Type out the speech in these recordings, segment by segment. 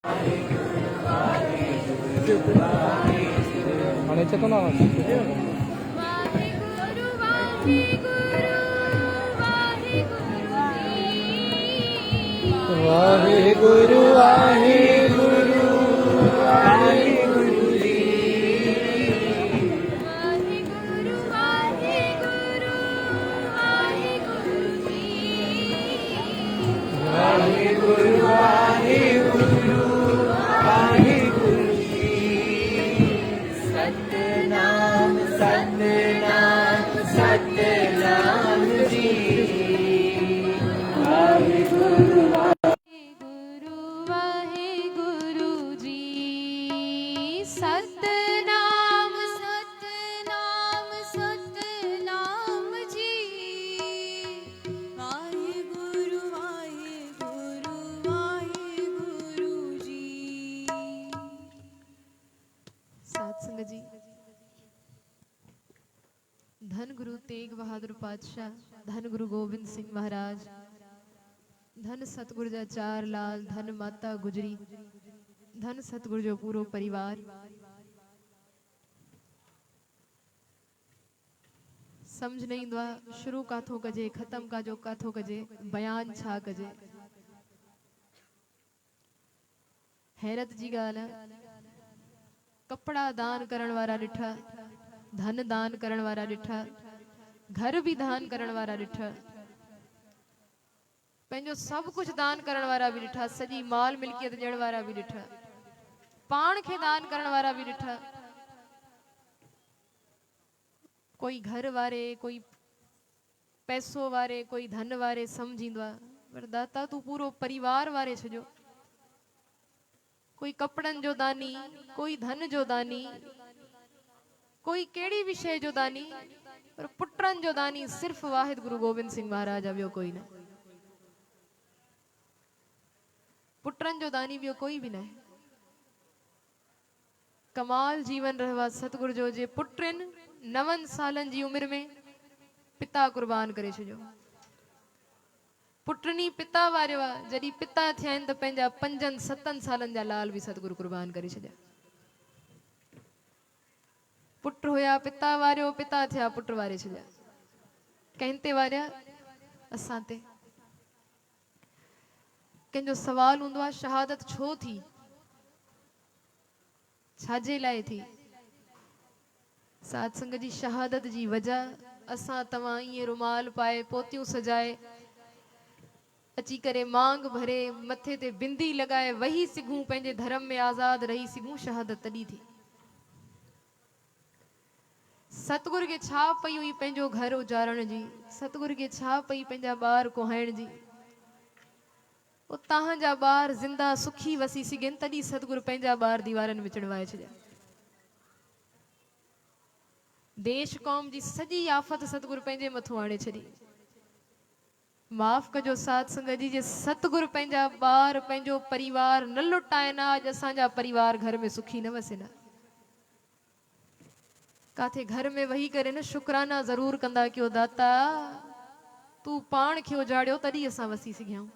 हाणे अचे थो न आवाज़? वाहेगुरु वाहेगुरु वाहेगुरु जी। वाहेगुरु वाहेगुरु वाहेगुरु जी। वाहेगुरु वाहेगुरु वाहेगुरु जी। सतनाम सतनाम सतनाम जी। वाहेगुरु सतनाम सतनाम सतनाम जी। वाहेगुरु वाहेगुरु वाहेगुरु जी। सात संगत जी, धन गुरु तेग बहादुर पातशाह, धन गुरु गोबिंद सिंह महाराज, धन सतगुरु जा चार लाल, धन माता गुजरी, धन सतगुरु जो पूरो परिवार। समझ नहीं ईंदो आहे शुरू काथों कजे, ख़त्म काजो काथों कजे, बयान छा कजे। हैरत जी ॻाल्हि आहे, कपड़ा दान करण वारा ॾिठा, धन दान करण वारा ॾिठा, घर भी दान करण वारा ॾिठा, पंहिंजो सब कुछ दान करण वारा भी ॾिठा, सॼी माल मिल्कियत ॾियण वारा भी ॾिठा, पाण खे दान करण वारा भी ॾिठा। कोई घर वारे, कोई पैसो वारे, कोई धन वारे समझींदो आहे, पर दाता तू पूरो परिवार वारे छॾियो। कोई कपड़न जो दानी, कोई धन जो दानी, कोई केड़ी भी शय जो दानी, पर पुत्रन जो दानी सिर्फ वाहिद गुरु गोबिंद सिंह महाराज आहे, ॿियो कोई न। पुत्रन जो दानी ॿियो कोई भी न। कमाल जीवन रहवा सतगुरु जो, जे पुत्रन 9 सालन जी उम्र में पिता कुर्बान करे छॾियो। पुटनी पिता वारियो आहे, जॾहिं पिता थिया आहिनि त पंहिंजा 5-7 सालन जा लाल भी सतगुरु कुर्बान करे छॾिया। पुट हुया पिता वारियो, पिता थिया पुट वारे छॾिया। कंहिं ते वारिया? असां ते। कंहिंजो सवाल हूंदो आहे, शहादत छो थी, छाजे लाइ थी? साध संगत जी, शहादत जी वजह असां तव्हां ईअं रुमाल पाए, पोतियूं सजाए, अची करे मांग भरे, मथे ते बिंदी लगाए वही सघूं, पंहिंजे धर्म में आज़ाद रही सघूं, शहादत तॾहिं थी। सतगुरु खे छा पई हुई पंहिंजो घर उजारण जी, सतगुरु खे छा पई पंहिंजा ॿार कोहाइण जी। तहां जा ॿार ज़िंदा सुखी वसी सघनि, तॾहिं सतगुरु पंहिंजा ॿार दीवारनि में चढ़वाए छॾिया। देश कौम जी सॼी आफ़त सतगुरु पंहिंजे मथों आणे छॾी। माफ़ कजो साध संगत जी, जे सतगुरु पंहिंजा ॿार, पंहिंजो परिवार न लुटाइनि, अॼु असांजा परिवार घर में सुखी न वसिना। काथे घर में वही करे न शुक्राना ज़रूर कंदा, कयो दाता तू पाण खे उजाड़ियो तॾहिं असां वसी सघियाऊं।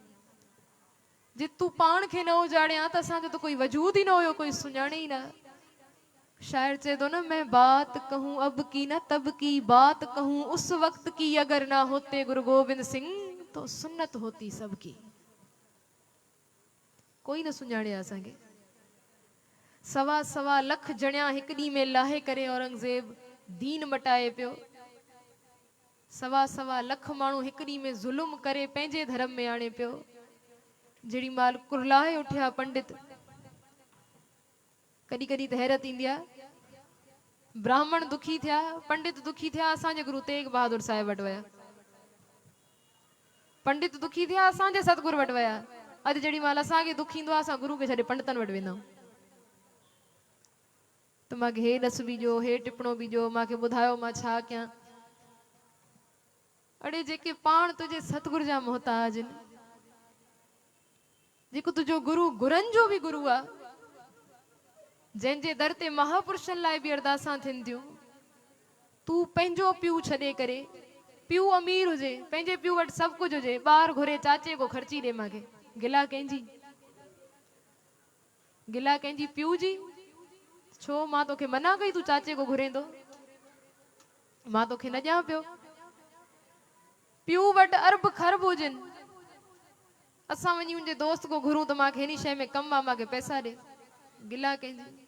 जे तू पाण खे न उजाड़िया त असांजो त कोई वजूद ही न हुयो, कोई सुञाणे ही न। शायर चए थो न, मैं बात कहूं अब की न तब की, बात कहूं उस वक्त की, अगर ना होते गुरु गोबिंद सिंह तो सुन्नत होती सबकी। कोई न सुञाणे असांखे। 1.25 लख जणिया हिक ॾींहुं में लाहे करे औरंगज़ेब दीन मटाए पियो। 1.25 लख माण्हू हिक ॾींहुं में ज़ुल्म करे पंहिंजे धर्म में आणे पियो। जहिड़ी माल कुरलाए उठिया पंडित, कॾहिं कॾहिं त हैरत ईंदी आहे, ब्राह्मण दुखी थिया, पंडित दुखी थिया, असांजे गुरु तेग बहादुर साहिब वटि विया। पंडित दुखी थिया, असांजे सतगुरु वटि विया। अॼु जहिड़ी माल असांखे दुख ईंदो आहे, असां गुरु खे छॾे पंडितनि वटि वेंदा आहियूं। त मूंखे हे ॾस बीजो, हे टिपणो बीजो, मूंखे ॿुधायो मां छा कयां। अड़े जेके पाण तुंहिंजे सतगुरु जा मोहताज आहिनि, जेको तुंहिंजो गुरु गुरनि जो बि गुरु आहे, जंहिंजे दर ते महापुरुषनि लाइ बि अरदासां थियनि थियूं, तू पंहिंजो पीउ छॾे करे, पीउ अमीर हुजे, पंहिंजे पीउ वटि सभु कुझु हुजे, ॿार घुरे चाचे को ख़र्ची ॾे मूंखे, गिला कंहिंजी? गिला कंहिंजी पीउ जी, छो मां तोखे मना कई तूं चाचे को घुरेंदो, मां तोखे न ॼां पियो। पीउ वटि अरब खरब हुजनि, असां वञी मुंहिंजे दोस्त को घुरूं त मांखे हिन शइ में कमु आहे, मांखे पैसा ॾे। गिला कंहिंजी।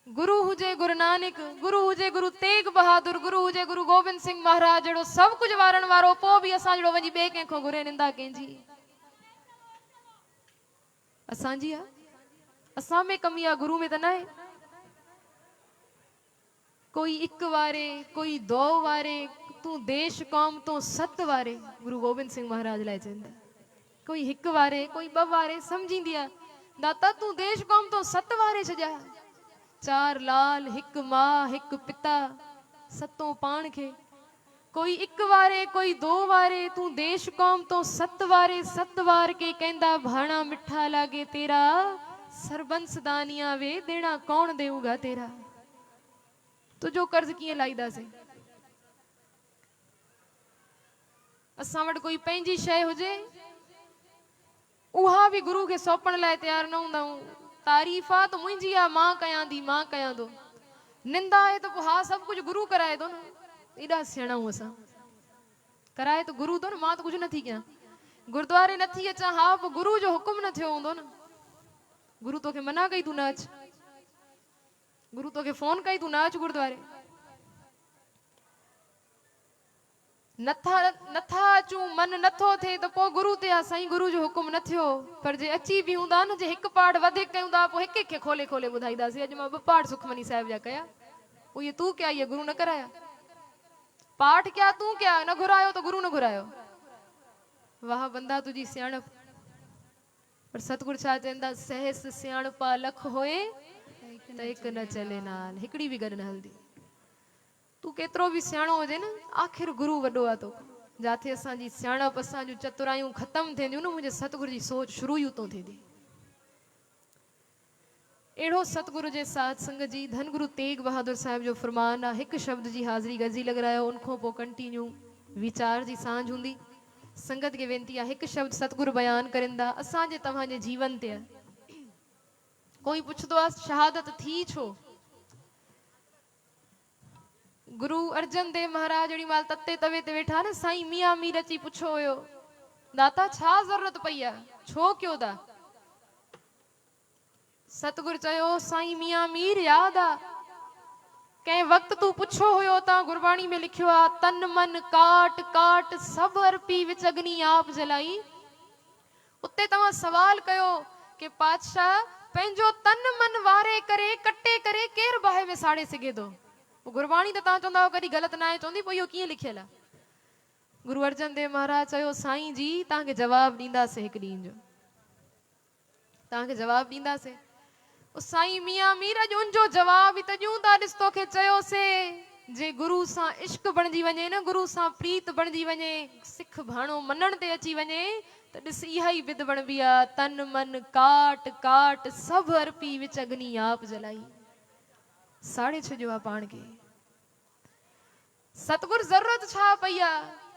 गुरु हुजे गुरु नानक, गुरु हुजे गुरु तेग बहादुर, गुरु हुजे गुरु गोबिंद सिंह महाराज जहिड़ो सभु कुझु वारण वारो, पोइ बि असां जहिड़ो वञी ॿिए कंहिंखो घुरे निंदा कंहिंजी। असांजी आहे, असां में कमी आहे, गुरु में त न आहे। कोई इक वारे, कोई दो वारे, तूं देश कौम तो सत वारे, गुरु गोबिंद सिंह महाराज लाइ चवंदा। कोई हिक वारे, कोई ॿ वारे, सम्झींदी आहे दाता तूं देश कौम तो सत वारे छॾिया। चार लाल, हिक मां, हिक पिता, सतों पाण खे। कोई इक वारे, कोई दो वारे, तूं देश कौम तो सत वारे, सत वार के कहंदा भाणा मिठा लागे तेरा, सरबंस दानिया वे देना कौन देऊगा तेरा। तुझो कर्ज कीअं लाहींदासीं? असां वटि कोई पंहिंजी शइ हुजे, उहा बि गुरु खे सौंपण लाइ तयार न हूंदा आहियूं। तारीफ़ आहे त मुंहिंजी आहे, मां कयां थी, मां कयां थो। निंदा आहे त पोइ हा सभु कुझु गुरु कराए थो न। एॾा सियाणा आहियूं असां। कराए त गुरु थो न, मां त कुझु नथी कयां। गुरुद्वारे नथी अचां, हा पोइ गुरु जो हुकुम न थियो हूंदो न। गुरु तोखे मना कई तूं न अच, गुरु तोखे फोन कई तूं न अच गुरुद्वारे। नथा अचूं, मन नथो थिए त पोइ गुरु ते आहे, साईं गुरु जो हुकुम न थियो। पर जे अची बि हूंदा न, जे हिकु पाठ वधीक कयूं था पोइ हिक खे खोले खोले ॿुधाईंदासीं। अॼु मां 2 पाठ सुखमनी साहिब जा कया, पोइ इहे तूं कया, इहे गुरु न कराया। पाठ क्या तूं क्या, न घुरायो त गुरु न घुरायो। वाह बंदा तुझी सियाणप। पर सतगुरु छा चवंदा, सहस सियाणपा लख होए त हिक न चले नाल, हिकड़ी बि गॾु न हलदी। तूं केतिरो बि सियाणो हुजे न, आख़िर गुरु वॾो आहे तो। जाथे असांजी सियाणप, असांजूं चतुरायूं ख़तम थींदियूं न, मुंहिंजे सतगुरु जी सोच शुरू ई उतो थींदी। अहिड़ो सतगुरु जे साथ संग जी धन गुरु तेग बहादुर साहिब जो फरमान आहे, हिकु शब्द जी हाज़िरी गज़ी लॻरायो, उनखां पोइ कंटिन्यू विचार जी सांझ हूंदी। संगत खे वेनती आहे, हिकु शब्द सतगुरु बयान करिंदा असांजे तव्हांजे जीवन ते। कोई पुछंदो आहे शहादत थी छो? गुरु अर्जन देव महाराज अहिड़ी महिल तते तवे ते वेठा न, साईं मियां मीर अची पुछो हुयो, दाता छा ज़रूरत पई आहे, छो कयो था? सतगुरु चयो, साईं मियां मीर यादि आहे कंहिं वक़्तु तूं पुछो हुयो, ता गुरबाणी में लिखियो आहे, तन मन काट काट सभु अर्पी विच अग्नि आप जलाई। उते तव्हां सवाल कयो कि पातशाह पंहिंजो तन मन वारे करे कटे करे केरु बाहि में साड़े सघे थो? गुरबाणी त तव्हां चवंदा कॾहिं ग़लति न आहे, चवंदी पोइ इहो कीअं लिखियलु आहे? गुरु अर्जन देव महाराज चयो, साईं जी तव्हांखे जवाबु ॾींदासीं, हिकु ॾींहं जो तव्हांखे जवाबु ॾींदासीं। साईं मियां मीर अॼु उनजो जवाबु ई त ॾियूं था। ॾिस तोखे चयोसीं, जे गुरु सां इश्क बणिजी वञे न, गुरु सां प्रीत बणिजी वञे, सिख भाणो मञण ते अची वञे त ॾिस इहा ई बिद बणबी आहे, तन मन काट काट सभु अर्पी विच अग्नि आप जलाई। साड़े छॾियो आहे पाण खे। सतगुरु ज़रूरत छा पई आहे?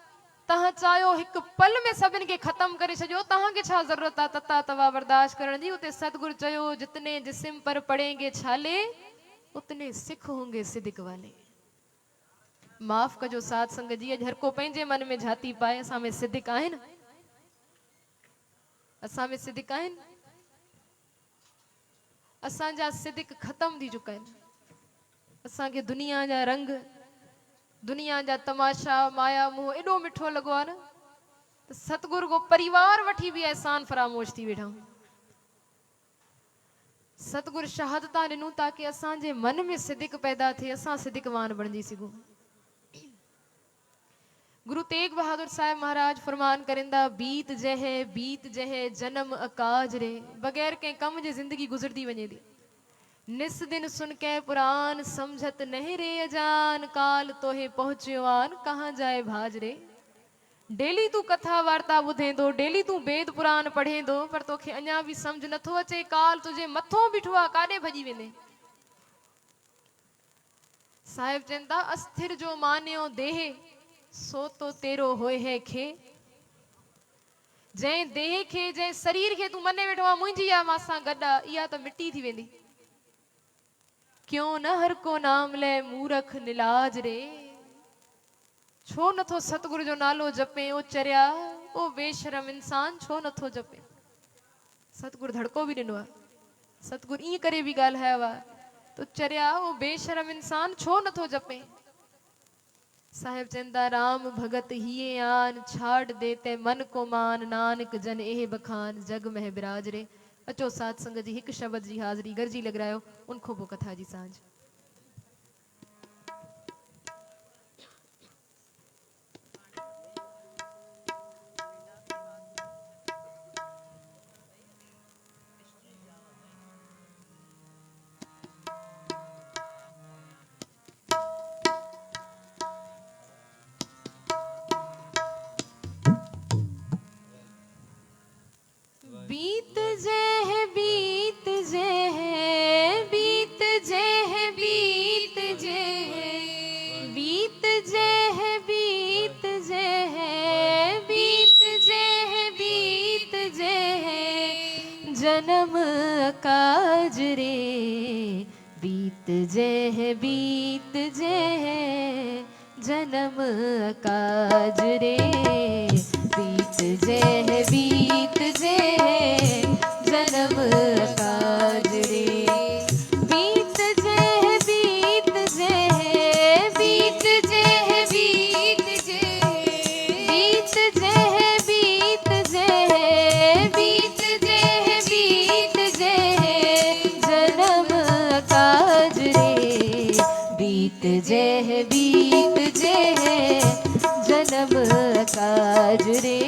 तव्हां चाहियो हिकु पल में सभिनि खे ख़तम करे छॾियो, तव्हांखे छा ज़रूरत आहे तता तवा बर्दाश्त करण जी? उते सतगुरु चयो, जितने जिस्म पर पड़ेंगे छाले उतने सिख होंगे सिद्क वाले। माफ़ कजो साथ संग जी, अॼु हर को पंहिंजे मन में झाती पाए, असां में सिद्क आहिनि? असां में सिद्क आहिनि? असांजा सिद्क ख़तम थी चुका आहिनि। असांखे दुनिया जा रंग, दुनिया जा तमाशा, माया मोह एॾो मिठो लॻो आहे न, त सतगुरु को परिवार वठी बि एहसान फरामोश थी वेठा। सतगुरु शहादतां ॾिनूं ताकि असांजे मन में सिद्क पैदा थिए, असां सिद्कवान बणिजी सघूं। गुरु तेग बहादुर साहिब महाराज फरमान करिंदा, बीत जहे जन्म अकाज रे, बग़ैर कंहिं कम जे ज़िंदगी गुज़रदी वञे थी। निस दिन सुन के पुराण समझत नहीं रे अजान, काल तोहे पहुंचियो आन कहाँ जाए भाज रे। डेली तू कथा वार्ता ॿुधे थो, डेली तू वेद पुराण पढ़े थो, पर तोखे अञा बि समझ नथो अचे काल तुझे मथों बीठो आहे, काॾे भॼी वेंदे? साहिब चवनि था, अस्थिर जो मानियो देह सो तो तेरो होए है खे। जंहिं देह खे जंहिं शरीर खे तूं मने वेठो आहे मुंहिंजी आहे मासां गॾु आहे, इहा त मिटी थी वेंदी। क्यों न हर को नाम ले मूरख निलाज रे, छो नथो सतगुरु जो नालो जपे ओ चरिया, ओ बेशरम इंसान छो नथो जपे। सतगुरु धड़को बि ॾिनो आहे, सतगुरु ईअं करे बि ॻाल्हायो आहे, तो चरिया ओ बेशरम इंसान छो नथो जपे। साहिब चंदा राम भगत हिए आन, छाड़ देते मन को मान, नानक जन एह बखान जग में बिराज रे। अचो साथ संगत जी हिकु शब्द जी हाज़री गरजी लॻरायो, उन खां पोइ कथा जी सांझ। बीत जे है बीत जे है बीत जे है बीत जे है बीत जे है बीत जे है बीत जे है बीत जे है जन्म काज रे। बीत जे है बीत जे है जन्म काज रे। बीत जे है बीत जे है जन्म काज रे। बीत जे है बीत जे है बीत जे है बीत जे बीत जे है बीत जे है बीत जे है बीत जे है जन्म काज रे। बीत जे है बीत जे है जन्म काज रे।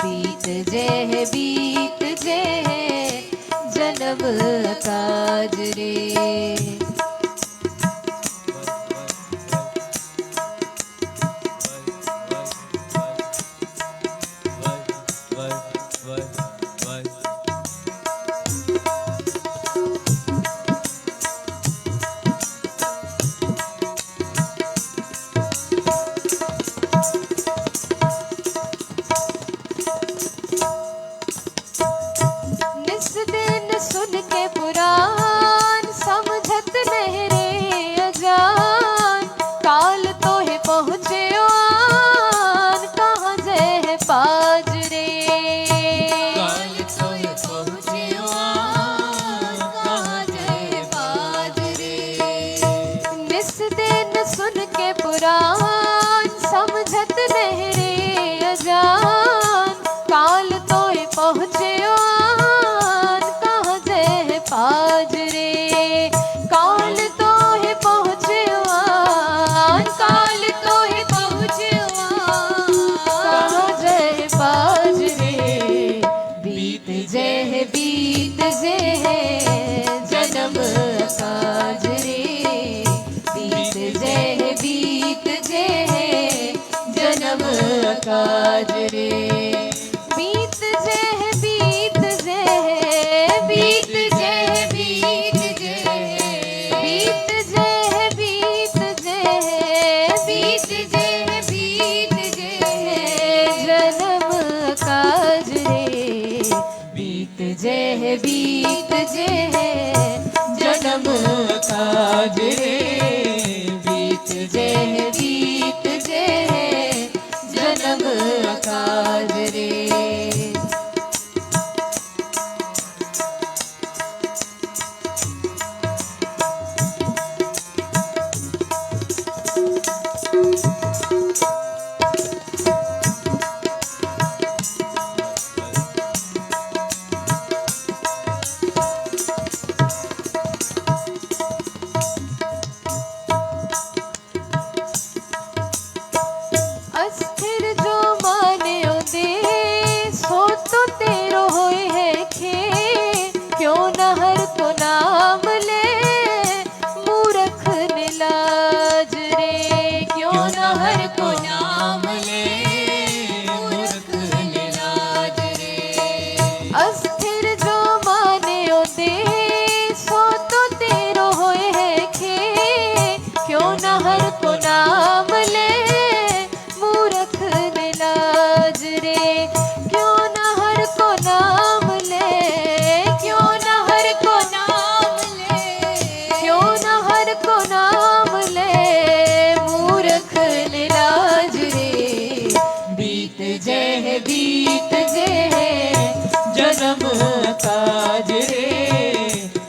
बीत जे है बीत जे है जन्म काज रे। निस दिन सुन के पुराण समझत नहीं रे अजान। काल तो है पहुँचे आन कहाँ जे है पाज रे। काल तो है पहुँचे आन कहाँ जे है पाज रे। निस दिन सुन के पुराण समझत नहीं रे अजान। काल तो है पहुँचे पाज रे। काल तो है पहुँचे काल तो है पहुँचे कहाँ जय पाज रे। बीत जे है बीत जे है जन्म काज रे। बीत जे है बीत जे है जन्म काज रे। बीत जे है बीत जे है बीत जे है बीत जे है बीत जे है बीत जे है बीत जे है बीत जे है जन्म काज रे। बीत जे है बीत जे है जन्म काज रे। बीत जे है बीत जे है जन्म काज रे। काज रे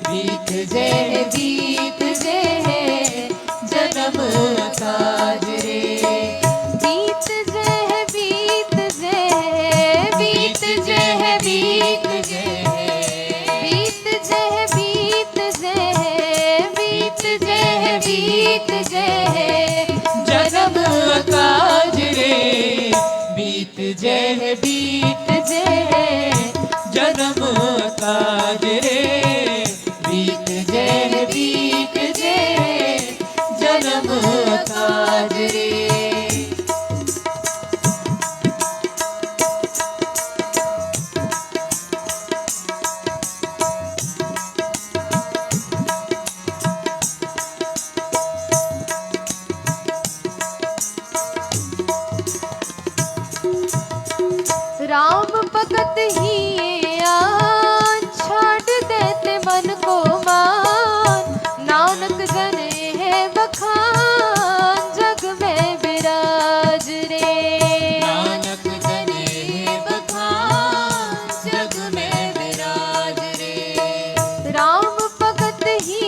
बीत जय बीत जय जन्म काज रे बीत जय बीत जय बीत जय बीत जय बीत जय बीत जय बीत जय बीत जय जन्म काज रे बीत जय बीत जय जन्म काज रे बीत जय बीत जय जन्म काज रे राम भगत ही आन छाड़ देते मन को मान नानक जने है बखान जग में विराज रे नानक जने बखान जग में विराज रे राम भगत ही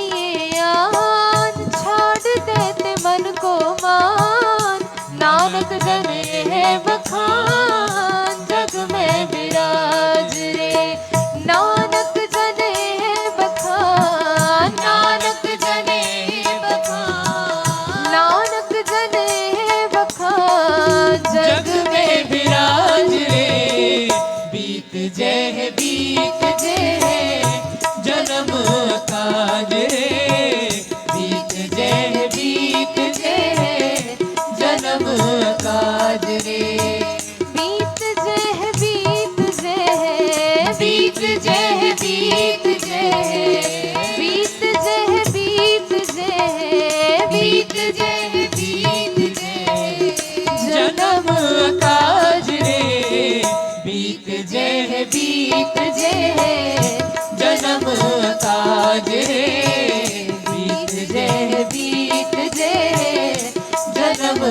आन छाड़ देते मन को मान नानक जने है बखान जग में विराज रे नानक जने है बखान नानक जने है बखान नानक जने है बखान जग में विराज रे बीत जय बीत जय जन्म काज रे बीत जय बीत जय जन्म काज रे बीत जय बीत जय बीत जय बीत जय बीत जय बीत जय बीत जय बीत जय जन्म काज रे बीत जय बीत जय जन्म काज रे बीत जय बीत जय जन्म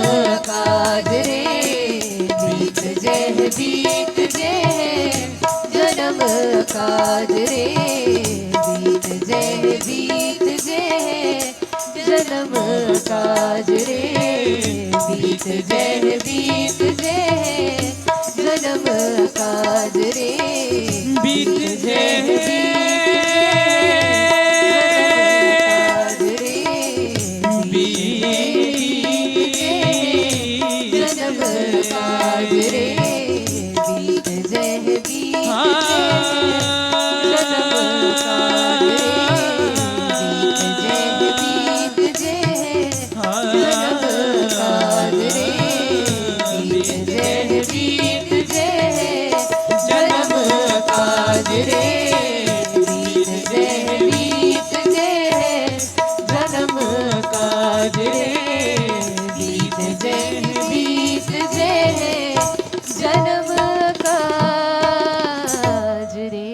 काज रे बीत जय बीत जय जन्म काज रे बीत जय बीत जय जन्म काज रे बीत जय बीत जय जन्म काज रे बीत जय जन्म काज रे बीत जय बीत जन्म काज रे बीत जय बीत जय जन्म काज रे बीत जय बीत जय जन्म काज रे बीत जय बीत जय जन्म काज रे बीत जय बीत जय जन्म काज रे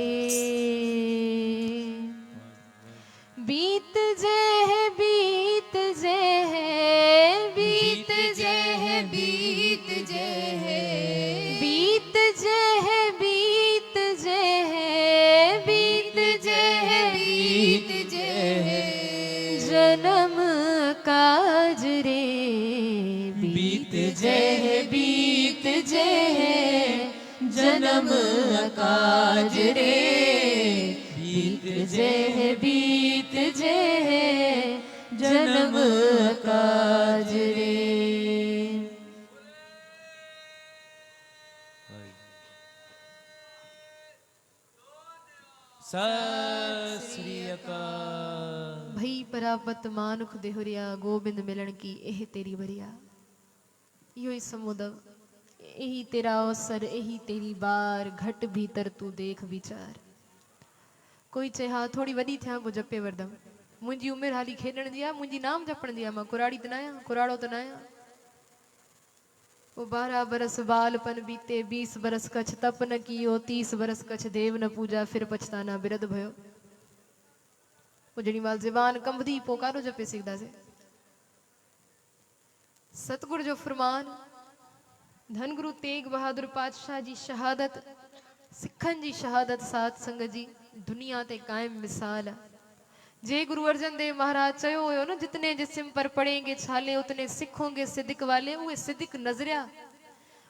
बीत जय बीत जय बीत जय बीत जय बीत जय बीत जय बीत जय बीत जय जन्म काज रे बीत जय बीत जय जन्म काज रे बीत जय बीत जय जन्म काज रे सत श्री अकाल भई परापत मानुख देहुरिया गोबिंद मिलन की एह तेरी बरिया यो ही समुदव यही तेरा अवसर यही तेरी बार घट भीतर तू देख विचार कोई चहा थोड़ी वडी थिया को जपे वरदम मुंजी उम्र हाली खेडण दिया मुंजी नाम जपण दिया मां कुराड़ी त नाया कुराड़ो त नाया वो 12 बरस बालपन बीते 20 बरस कछ तप न कियो 30 बरस कछ देव न पूजा फिर पछताना बिरद भयो वो जड़ी माल ज़बान कंबदी पोकारो जपे सिकदा से सतगुर जो फरमान धन गुरु तेग बहादुर पातशाह जी शहादत सिखन जी शहादत सात संगत जी दुनिया ते कायम मिसाल आहे। जे गुरु अर्जन देव महाराज चयो हुयो न, जितने जिस्म पर पड़ेंगे छाले उतने सिखोंगे सिद्दीक वाले। उहे सिद्दीक नज़रिया,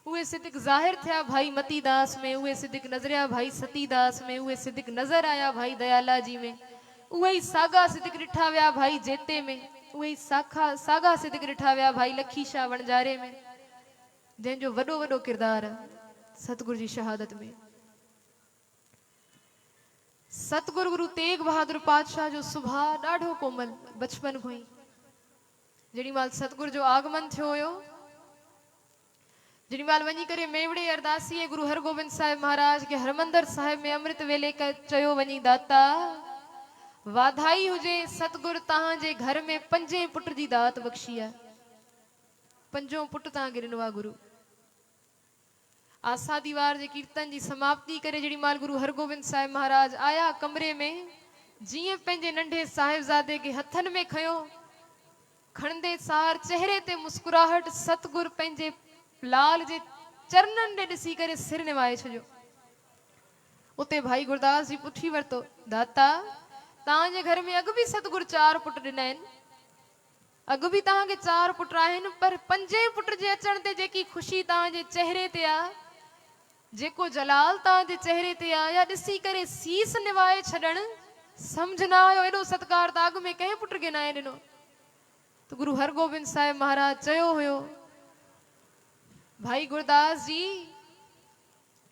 उहे सिद्दीक ज़ाहिर थिया भाई मती दास में, उहे सिद्दीक नज़रिया भाई सती दास में, उहे सिद्दीक नज़र आया भाई दयाला जी में, उहे ही सागा सिद्दीक ॾिठा विया भाई जेते में, उहे ही सागा सिद्दीक ॾिठा विया भाई लखी शाह वणजारे में, जंहिंजो वॾो वॾो किरदार सतगुरु जी शहादत में। सतगुरु गुरु तेग बहादुर पातशाह जो सुभाउ ॾाढो कोमल बचपन खां ई। जेॾी महिल सतगुरु जो आगमन थियो हुयो, जेॾी महिल वञी करे मेवड़े अरदासीअ गुरु हरगोबिंद साहिब महाराज के हरमंदर साहिब में अमृत वेले चयो वञी, दाता वाधाई हुजे सतगुरु तव्हांजे घर में 5 पुट जी दात बख़्शी आहे। 5 पुट तव्हांखे ॾिनो आहे गुरु। आसा दीवार जे कीर्तन जी समाप्ति करे जेॾी महिल गुरु हरगोबिंद साहिब महाराज आया कमरे में, जीअं पंहिंजे नंढे साहिबजादे के हथनि में खयो, खणंदे सार चेहरे ते मुस्कुराहट सतगुरु पंहिंजे लाल जे चरणनि ॾे ॾिसी करे सिर निवाए छॾियो। उते भाई गुरदास जी पुछी वरितो, दाता तव्हांजे घर में अॻु बि सतगुरु 4 पुट ॾिना आहिनि, अॻु बि तव्हांखे 4 पुट आहिनि, पर 5 पुट जे अचण ते जेकी ख़ुशी तव्हांजे चेहरे ते आहे, जेको जलाल तव्हांजे चेहरे ते आहे, या ॾिसी करे सीस निवाए छॾण, सम्झ न आयो एॾो सत्कार त अॻु में कंहिं पुट खे न आहे ॾिनो। त गुरु हरगोबिंद साहिब महाराज चयो हुयो, भाई गुरदास जी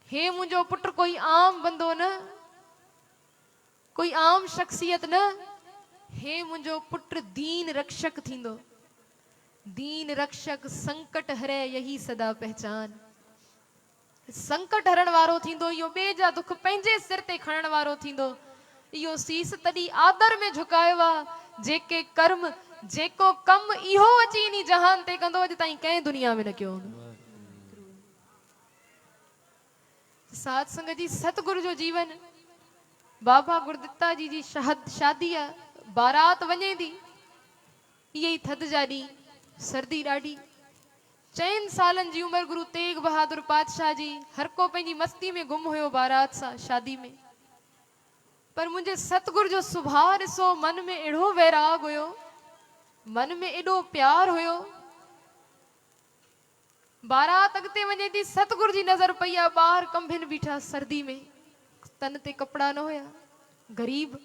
हे मुंहिंजो पुट कोई आम बंदो न, कोई आम शख्सियत न, हे मुंहिंजो पुट दीन रक्षक थींदो। दीन रक्षक संकट हरे यही सदा पहचान। संकट हरण वारो थींदो, इहो ॿिए जा दुख पंहिंजे सिर ते खणण वारो थींदो। इहो सीस तॾहिं आदर में झुकायो आहे जेके कर्म, जेको कम इहो अची इन जहान ते कंदो अॼु ताईं कंहिं दुनिया में न कयो। साध संगत जी, सतगुरु जो जीवन, बाबा गुरदिता जी जी शादी आहे, बारात वञे थी, इहे ई थधि जा ॾींहं, सर्दी ॾाढी। 4 सालनि जी उमिरि गुरु तेग बहादुर पातशाह जी, हर को पंहिंजी मस्ती में गुम हुयो बारात सां शादी में। पर मुंहिंजे सतगुरु जो सुभाउ ॾिसो, मन में अहिड़ो वैराग हुयो, मन में एॾो प्यार हुयो। बारात अॻिते वञे थी, सतगुरु जी नज़र पई आहे ॿार कंभिन बीठा सर्दी में, तन ते कपिड़ा न हुया, गरीब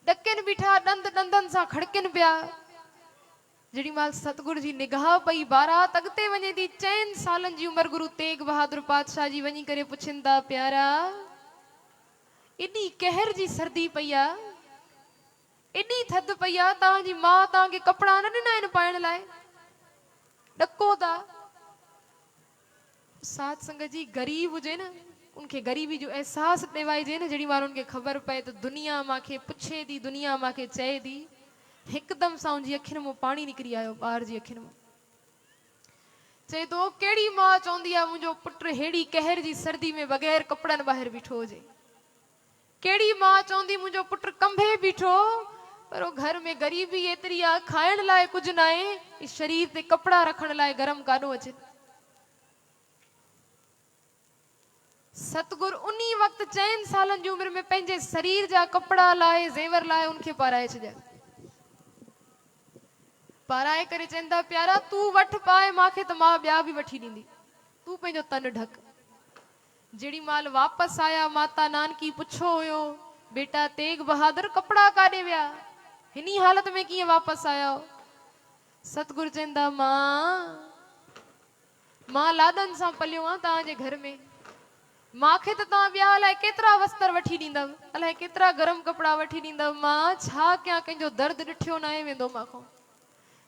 ॾकिन बीठा, ॾंदनि सां खड़किन पिया। जेॾी महिल सतगुरु जी निगाह पई, बारात अॻिते वञे थी, 4 सालनि जी उमिरि गुरु तेग बहादुर पातशाह जी वञी करे पुछनि था, प्यारा एॾी कहर जी सर्दी पई आहे, एॾी थधि पई आहे, तव्हांजी माउ तव्हांखे कपिड़ा न ॾिना आहिनि पाइण लाइ, ॾको था। साध संगत जी, गरीब हुजे न, उनखे गरीबी जो एहसास ॾिवाइजे न। जेॾी महिल उनखे ख़बर पए त दुनिया मांखे पुछे थी, दुनिया मांखे चए थी, हिकदम सां उनजी अखियुनि मां पाणी निकिरी आयो, ॿार जी अखियुनि मां। चए थो, कहिड़ी माउ चवंदी आहे मुंहिंजो पुटु हेड़ी कहर जी सर्दी में बग़ैर कपिड़नि ॿाहिरि बीठो हुजे? कहिड़ी माउ चवंदी मुंहिंजो पुटु कंभे बीठो, पर घर में गरीबी एतिरी आहे, खाइण लाइ कुझु न आहे, शरीर ते कपिड़ा रखण लाइ गरम काॾो अचे। सतगुरु उन्ही वक़्तु 4 सालनि जी उमिरि में पंहिंजे शरीर जा कपिड़ा लाइ, ज़ेवर लाइ उनखे पाराए छॾिया। पाराए करे चवनि था, प्यारा तूं वठ पाए मांखे, त मां ॿिया बि वठी ॾींदी, तूं पंहिंजो तन ढक। जेॾी महिल वापसि आया, माता नानकी पुछो हुयो, बेटा तेग बहादुर कपिड़ा काॾे विया, हिनी हालत में कीअं वापसि आया हो? सतगुरु चवनि था, मां लाॾनि सां पलियो आहियां तव्हांजे घर में, मांखे त तव्हां ॿिया अलाए केतिरा वस्त्र वठी ॾींदव, अलाए केतिरा गरम कपिड़ा वठी ॾींदव, मां छा कयां, कंहिंजो दर्द ॾिठो न आहे वेंदो मांखो।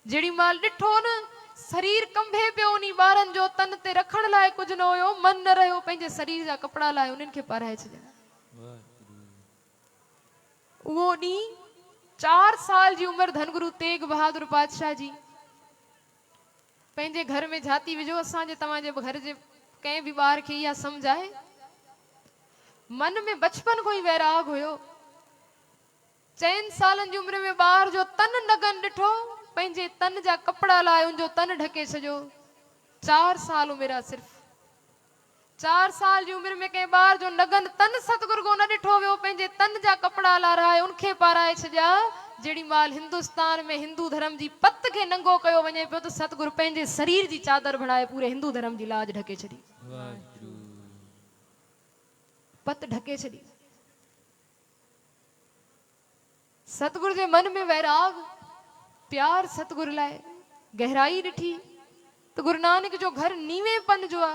जेॾी महिल ॾिठो न, शरीर कंभे पियो, उन्ही ॿारनि जो तन ते रखण लाइ कुझु न हुयो, मन न रहियो, पंहिंजे शरीर जा कपिड़ा लाइ उन्हनि खे पाराए छॾिया। उहो ॾींहुं 4 साल जी उमिरि धन गुरु तेग बहादुर पातशाह जी पंहिंजे घर में जाती विझो। असांजे तव्हांजे घर जे कंहिं बि ॿार खे इहा सम्झ आहे? मन में बचपन खां ई वैराग हुयो। 4 सालनि जी उमिरि में ॿार जो तन नगन ॾिठो, पंहिंजे तन जा कपिड़ा लाइ उनजो तन ढके छॾियो। 4 साल उमिरि आहे सिर्फ़। 4 साल जी उम्र में कंहिं ॿार जो नगन तन सतगुरु को न ॾिठो वियो पंहिंजे तन जा कपड़ा लाराए उनखे पाराए छॾिया। जेड़ी माल हिंदुस्तान में हिंदू धर्म जी पत खे नंगो कयो वञे पियो त सतगुरु पंहिंजे शरीर जी चादर भड़ाए पूरे हिंदू धर्म जी लाज ढके छॾी, पत ढके छॾी। सतगुरु जे मन में वैराग प्यार सतगुरु लाए गहराई ॾिठी तो गुरु नानक जो घर नीवेपन जो आ।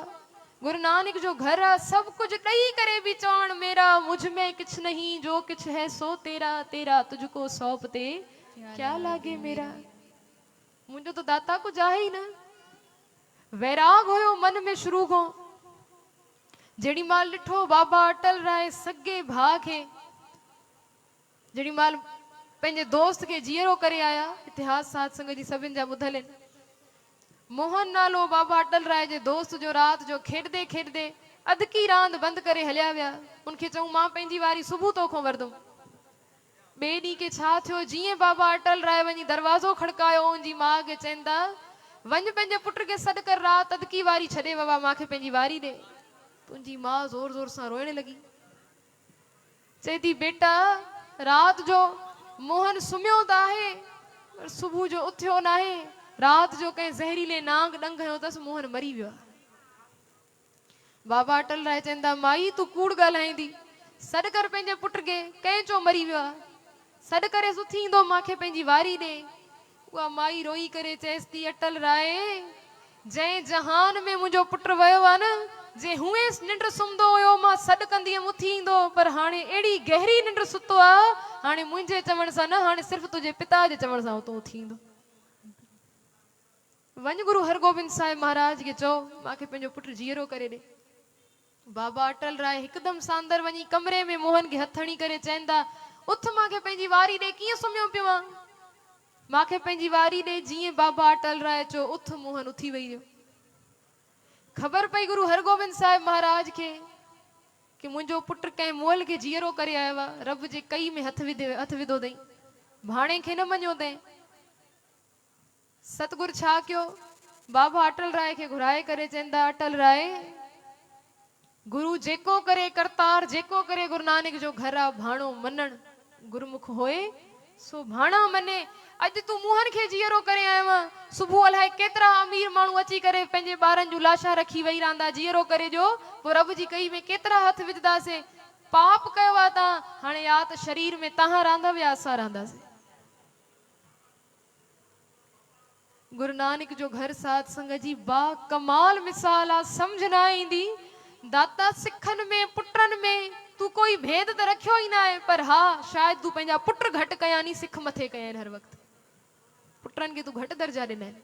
गुरु नानक जो घर आ, सब कुछ ॾेई करे भी चवण मेरा मुझ में कुछ नहीं, जो कुछ है सो तेरा, तेरा तुझको सौंपते क्या लागे मेरा। मुझो तो दाता को जाहे ही ना। वैराग होयो मन में शुरू को। जेड़ी माल ॾिठो बाबा अटल राय सगे भा खे, जेड़ी माल पंहिंजे दोस्त के जीअरो करे आया, इतिहास साध संगत जी सभिनि जा ॿुधल आहिनि। मोहन नालो बाबा अटल राय जे दोस्त जो रात जो खेॾदे खेॾदे अधकी रांद बंद करे हलिया विया। उनखे चऊं मां पंहिंजी वारी सुबुह तोखां वरदुमि। ॿिए ॾींहं के छा थियो, जीअं बाबा अटल राय वञी दरवाज़ो खड़कायो उनजी माउ खे चवनि था वञ पंहिंजे पुट खे सॾु कर, रात अधकी वारी छॾे बाबा मांखे पंहिंजी वारी ॾे। तुंहिंजी माउ ज़ोर ज़ोर सां रोइण लॻी, चए थी बेटा रात जो मोहन सुम्हियो त आहे पर सुबुह जो उथियो न आहे। रात जो कंहिं ज़हरीले नांग ॾंग हयो अथसि, मोहन मरी वियो आहे। बाबा अटल राय चवनि था माई तूं कूड़ ॻाल्हाईंदी, सॾु कर पंहिंजे पुट खे, कंहिं चो मरी वियो आहे, सॾु करे सुथी ईंदो मांखे पंहिंजी वारी ॾे। उहा माई रोई करे चएसि थी अटल राय जंहिं जहान में मुंहिंजो पुटु वियो आहे न, जे हुए निंड सुम्हंदो हुयो मां सॾु कंदी हुयमि उथी ईंदो, पर हाणे अहिड़ी गहरी निंड सुतो आहे, हाणे मुंहिंजे चवण सां न, हाणे सिर्फ़ु तुंहिंजे पिता जे चवण सां तूं उथी ईंदो। वञ गुरु हरगोबिंद साहिब महाराज खे चओ मांखे पंहिंजो पुटु जीअरो करे ॾे। बाबा अटल राय हिकदमि सांदर वञी कमरे में मोहन खे हथ हणी करे चवनि था उथ मांखे पंहिंजी वारी ॾे, कीअं सुम्हियो पियो आहे, मांखे पंहिंजी वारी ॾे। जीअं बाबा अटल राय चयो उथ, मोहन उथी वई वियो। ख़बर पई गुरु हरगोबिंद साहिब महाराज खे कि मुंहिंजो पुटु कंहिं मोल खे जीअरो करे आयो आहे, रब जे कई में हथ विधो अथई, भाणे खे न मञियो अथई। सतगुरु छा कयो, बाबा अटल राय खे घुराए करे चवनि था अटल राय गुरु जेको करे करतार, जेको करे गुरु नानक जो घर आहे, भाणो मञण गुरुमुख होए सो भाणा मने। अॼु तूं मोहन खे जीअरो करे आयो आहे, सुबुह अलाए केतिरा अमीर माण्हू अची करे पंहिंजे ॿारनि जूं लाशा रखी वेही रहंदा, जीअरो करे जो पोइ रब जी कई में केतिरा हथ विझंदासीं। पाप कयो आहे तव्हां, हाणे या त शरीर में तव्हां रहंदव या असां रहंदासीं। गुरु नानक जो घर साध संगत जी बा कमाल मिसाल आहे, सम्झ न ईंदी दाता सिखनि में पुटनि में तू कोई भेद त रखियो ई न आहे, पर हा शायदि तू पंहिंजा पुट घटि कया नी, सिख मथे कया आहिनि। हर वक़्तु पुटनि खे तू घटि दर्जा ॾिना आहिनि।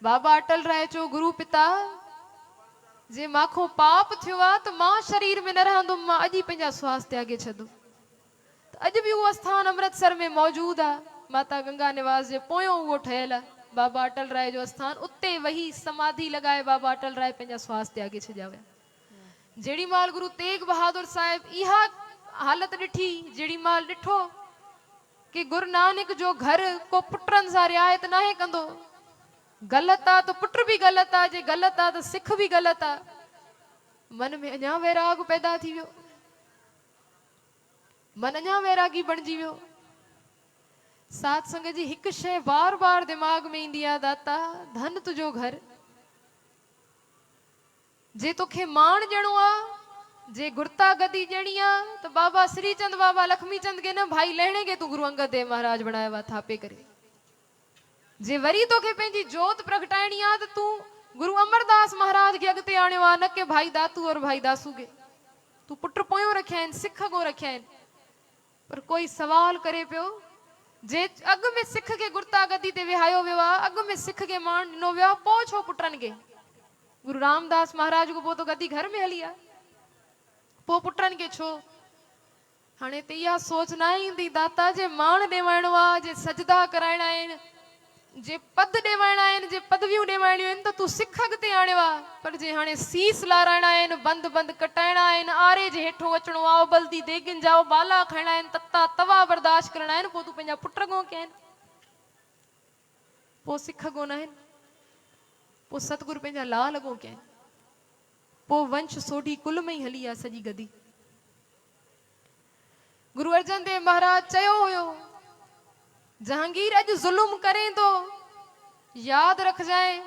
बाबा अटल राय चयो गुरु पिता जे माखो पाप थियो आहे त मां शरीर में न रहंदुमि, मां अॼु पंहिंजा स्वास्थ्य त्यागे छॾुमि। अॼु बि उहो स्थान अमृतसर में मौजूद आहे, माता गंगा निवास जे पोयों उहो ठहियल आहे बाबा अटल राय जो स्थान। उते वही समाधि लगाए बाबा अटल राय पंहिंजा स्वास्थ्य त्यागे छॾिया विया। जेड़ी माल गुरु तेग बहादुर साहिब इहा हालत ॾिठी, जेड़ी माल ॾिठो कि गुरु नानक जो घर को पुटनि सां रिआयत नाहे कंदो, ग़लति आहे त पुट बि ग़लति आहे, जे ग़लति आहे त सिख बि ग़लति आहे, मन में अञा वैराग पैदा थी वियो, मन अञा वैरागी बणिजी वियो। साध संगत जी हिकु शइ बार बार दिमाग में ईंदी आहे, दाता धन तुंहिंजो घर, जे तोखे मान ॾियणो आहे, जे गुरता गदी ॾियणी आहे त बाबा श्रीचंद बाबा लक्ष्मीचंद के न भाई लहणे के तू गुरु अंगद देव महाराज बनायो आहे थापे करे। जे वरी तोखे पंहिंजी जोत प्रगटाइणी आहे त तू गुरु अमरदास महाराज खे अॻिते आणियो आहे, न के भाई दातू और भाई दासू खे। तू पुट पोयों रखिया आहिनि, सिख को रखिया आहिनि, पर कोई सवाल करे पियो जे अॻु में सिख खे गुरता गदी ते विहायो वियो आहे, अॻु में सिख खे मान ॾिनो वियो आहे, पोइ छो पुटनि खे? गुरु रामदास महाराज को पोइ तो गदी घर में हली आहे, पोइ पुटनि खे छो? हाणे त इहा सोच न ईंदी दाता जे मान ॾेवाइणो आहे, जे सजदा कराइणा आहिनि, जे पद ॾेवाइणा आहिनि, जे पदवियूं ॾेवाइणियूं आहिनि त तूं सिख अॻिते आणियो आहे, पर जे हाणे सीस लाराइणा आहिनि, बंद बंद कटाइणा आहिनि, आरे जे हेठो अचिणो आहे, उबलदी देगिन जा बाला खाइणा आहिनि, तता तवा बर्दाश्त करणा आहिनि, पोइ तूं पंहिंजा पुट गो कया आहिनि, पोइ सिख गो न आहिनि, पोइ सतगुरु पंहिंजा लाल गो कया आहिनि। पो वंश सोढ़ी कुल में ही हली आ सॼी गदी। गुरु अर्जन देव महाराज चयो हुयो जहांगीर अॼु ज़ुल्म करे तो याद रखजांइ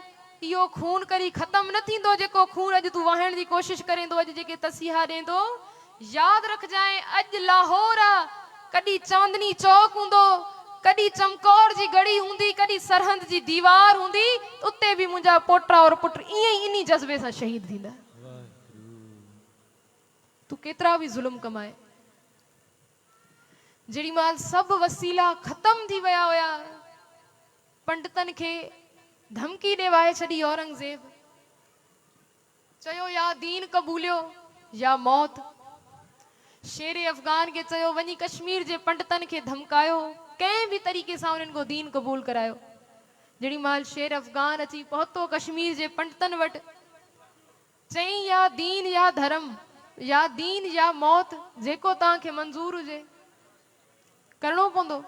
इहो खून करी खत्म न थींदो जेको खून अॼु तूं वहाइण जी कोशिश करे तो, अॼु जेके तसीहा ॾे तो याद रखजांइ अॼु लाहौर आ, कॾहिं चांदनी चौक हूंदो, कॾहिं चमकौर जी गड़ी हूंदी, कॾहिं सरहंद जी दीवार हूंदी, उते भी मुंहिंजा पोटा और पुट ईअं ई इन्ही जज़्बे सां शहीद थींदा। तू केतिरा भी ज़ुल्म कमाए, जेड़ी माल सब वसीला खत्म थी विया हुया, पंडितन खे धमकी ॾेवाए छॾी औरंगज़ेब, चयो या दीन कबूलियो या मौत। शेरे अफगान के चयो वञी कश्मीर जे पंडितन खे धमकायो, कंहिं भी तरीक़े सां उन्हनि को दीन कबूल करायो। जेड़ी माल शेर अफगान अची पहुतो कश्मीर जे पंडितन वटि, चई या दीन या धर्म, या दीन या मौत, जेको तव्हांखे मंज़ूर हुजे करणो पवंदो।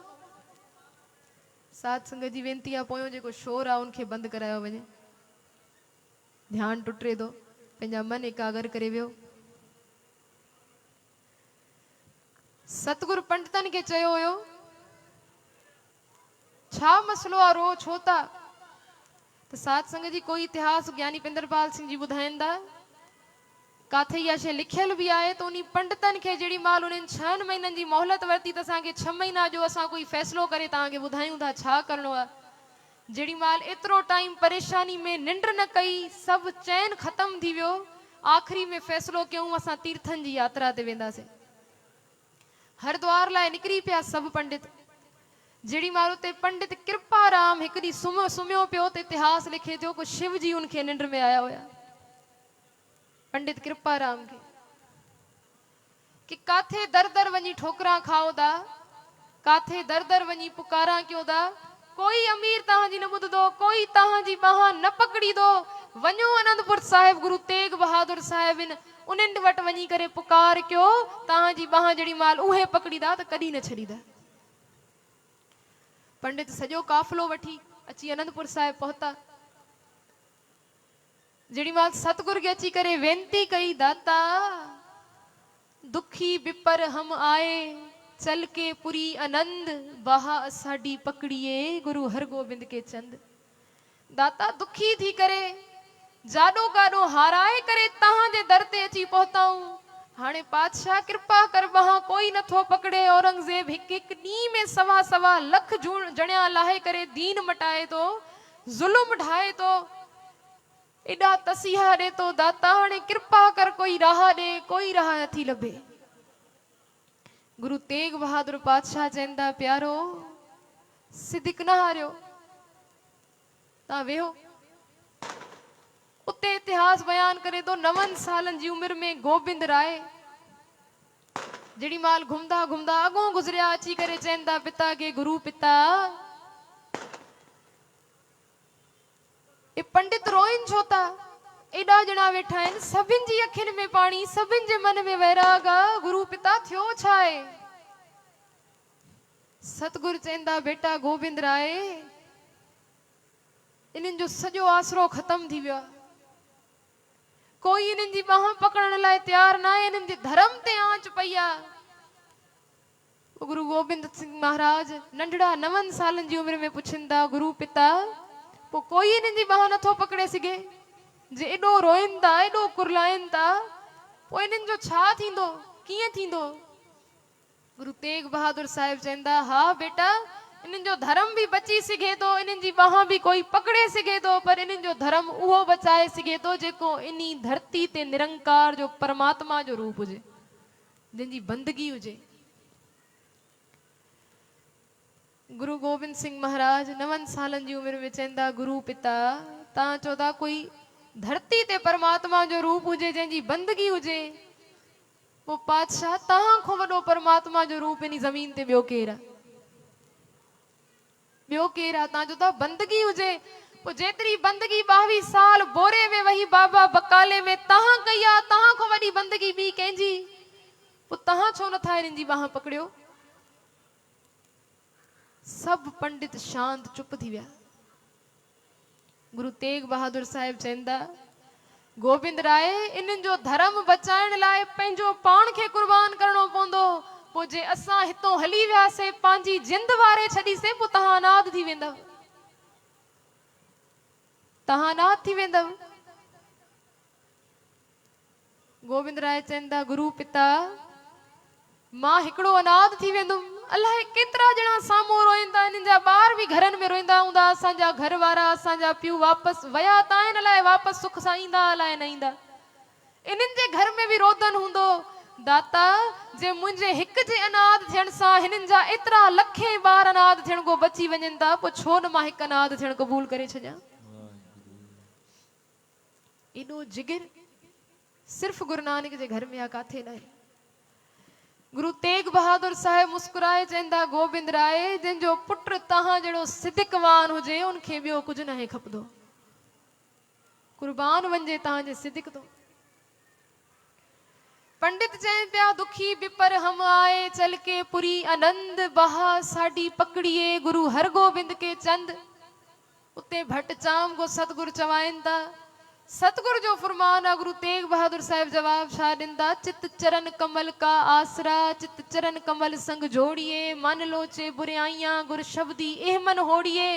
साध संगत जी वेनती आहे पोयों जेको शोर आहे उनखे बंदि करायो वञे, ध्यान टुटे थो, पंहिंजा मन एकागर करे वियो। सतगुरु पंडितन खे चयो हुयो छा मसलो आहे, रो छो था? त साध संगत जी कोई इतिहास ज्ञानी पिंदरपाल सिंह जी ॿुधाईंदा काथे इहा शइ लिखियल भी आहे, त उन पंडितन खे जेड़ी माल उन्हनि 6 महीननि जी मोहलत वरती त असांखे 6 महीना जो असां कोई फ़ैसिलो करे तव्हांखे ॿुधायूं था छा करणो आहे। जेड़ी माल एतिरो टाइम परेशानी में निंड न कई, सब चैन खत्म थी वियो, आखिरी में फ़ैसिलो कयूं असां तीर्थन जी यात्रा ते वेंदासीं। हरिद्वार लाइ निकिरी पिया सब पंडित। जेड़ी माल उते पंडित कृपाराम हिकु ॾींहुं सुम्हियो पियो त इतिहास लिखे थो को शिव जी उनखे निंड में आया हुया। पंडित कृपाराम खे कि काथे दर दर वञी ठोकरा खाओ था, काथे दर दर वञी पुकारा कयो था, कोई अमीर तव्हांजी न ॿुधंदो, कोई तव्हांजी बाह न पकड़ींदो। वञो आनंदपुर साहिब गुरु तेग बहादुर साहिब उन्हनि वटि वञी करे पुकार कयो, तव्हांजी बाह जेड़ी माल उहे पकड़ींदा त कॾहिं न छॾींदा। पंडित सॼो काफ़िलो वठी अची आनंदपुर साहिब पहुता। जेड़ी माल सतगुरु के अची करे वेनती कई, दाता दुखी बिपर हम आए, चल के पुरी आनंद, बाहा असाडी पकड़िए गुरु हरगोबिंद के चंद। दाता दुखी थी करे जाडो गाडो हाराए करे तहां जे दर ते अची पहुताऊं, हाणे पातशाह कृपा कर बाहा कोई नथो पकड़े। औरंगजेब हिक हिक ॾींहं में 1.25 लख जणिया लाहे करे दीन मटाए तो, जुल्म ढाए तो, एडा तसीहा ॾे तो, दाता हाणे कृपा कर कोई राह ॾे, कोई राह नथी लभे। गुरु तेग बहादुर पातशाह चवंदा प्यारो सिदिक न हारियो, तव्हां वेहो। उते इतिहास बयान करे तो 9 सालन जी उम्र में गोबिंद राय जेड़ी माल घुमदा घुमदा अगों गुजरिया अची करे चवंदा पिता के गुरु पिता ए पंडित रोइन छो था, एडा ॼणा वेठा आहिनि, सभिनि जी अखियुनि में पाणी, सभिनि जे मन में वैराग आ, गुरु पिता थियो छा आहे? सतगुरु चवंदा बेटा गोबिंद राय इन्हनि जो सॼो आसरो खत्म थी वियो आहे, कोई इन्हनि जी बाह पकड़ण लाइ तैयार न आहे, इन्हनि जे धर्म ते आंच पई आहे। गुरु गोबिंद सिंह महाराज नंढड़ा 9 सालन जी उम्र में पुछनि था गुरु पिता पो कोई इन्हनि जी बाह नथो पकड़े सघे, जे एडो रोइन था, एडो कुरलाइन था, पो इन्हनि जो छा थींदो, कीअं थींदो? गुरु तेग बहादुर साहिब चवंदा हा बेटा इन्हनि जो धर्म भी बची सघे थो, इन्हनि जी बाह भी कोई पकड़े सघे थो, पर इन्हनि जो धर्म उहो बचाए सघे थो जेको इन्ही धरती ते निरंकार जो परमात्मा जो रूप हुजे, जंहिंजी बंदगी हुजे। गुरु गोबिंद सिंह महाराज 9 सालन जी उम्र में चवंदा गुरु पिता तव्हां चओ था कोई धरती ते परमात्मा जो रूप हुजे जंहिंजी बंदगी हुजे, वो पातशाह तव्हां खां वॾो परमात्मा जो रूप इन ज़मीन ते ॿियो केरु आहे? ॿियो केरु आहे? तव्हां चओ था बंदगी हुजे, पो जेतिरी बंदगी 22 साल बोरे में वही बाबा बकाले में तव्हां कई आहे, तव्हां खां वॾी बंदगी ॿी कंहिंजी, पो तव्हां छो नथा इन्हनि जी बाह पकड़ियो? सब पंडित शांत चुप थी विया। गुरु तेग बहादुर साहिब चवंदा गोविंद राय इन्हनि जो धर्म बचाइण लाइ पंहिंजो पाण खे कुर्बान करणो पवंदो। पोइ जे असां हितो हली वियासीं पंहिंजी जिंद वारे छॾीसीं पोइ तव्हां अनाथ थी वेंदव, तव्हां अनाथ थी वेंदव। गोविंद राय चवनि था गुरु पिता मां हिकिड़ो अनाथ थी वेंदुमि। अलाए केतिरा ॼणा साम्हूं रोईंदा, हिननि जा ॿार बि घरनि में रोईंदा हूंदा, असांजा घर वारा असांजा पीउ वापसि विया त आहिनि, अलाए वापसि सुख सां ईंदा अलाए न ईंदा। इन्हनि जे घर में बि रोदन हूंदो दाता जे मुंहिंजे हिक जे अनाथ थियण सां हिननि जा एतिरा लखे ॿार अनाथ थियण को बची वञनि था, पोइ छो न मां हिकु अनाथ थियण क़बूल करे छॾियां। एॾो जिगर सिर्फ़ गुरु नानक जे घर में आहे, काथे न आहे। गुरु तेग बहादुर साहिब मुस्कुराए चवंदा गोविंद राय जंहिंजो पुट तव्हां जहिड़ो सिदिकवान हुजे उनखे ॿियो कुझु न खपंदो, कुर्बान वञे तव्हांजे सिदिक तो। पंडित चवनि पिया दुखी बिपर हम आए चल के पुरी आनंद बहा साडी पकड़िए गुरु हरगोबिंद के चंद। उते भट्ट चाम को सतगुरु चवाइनि था, सतगुरु जो फरमान आहे। गुरु तेग बहादुर साहिब जवाब छा ॾींदा, चित चरण कमल का आसरा चित चरण कमल संग जोड़िए मन लोचे बुराइयां गुर शब्दी एह मन होड़िए।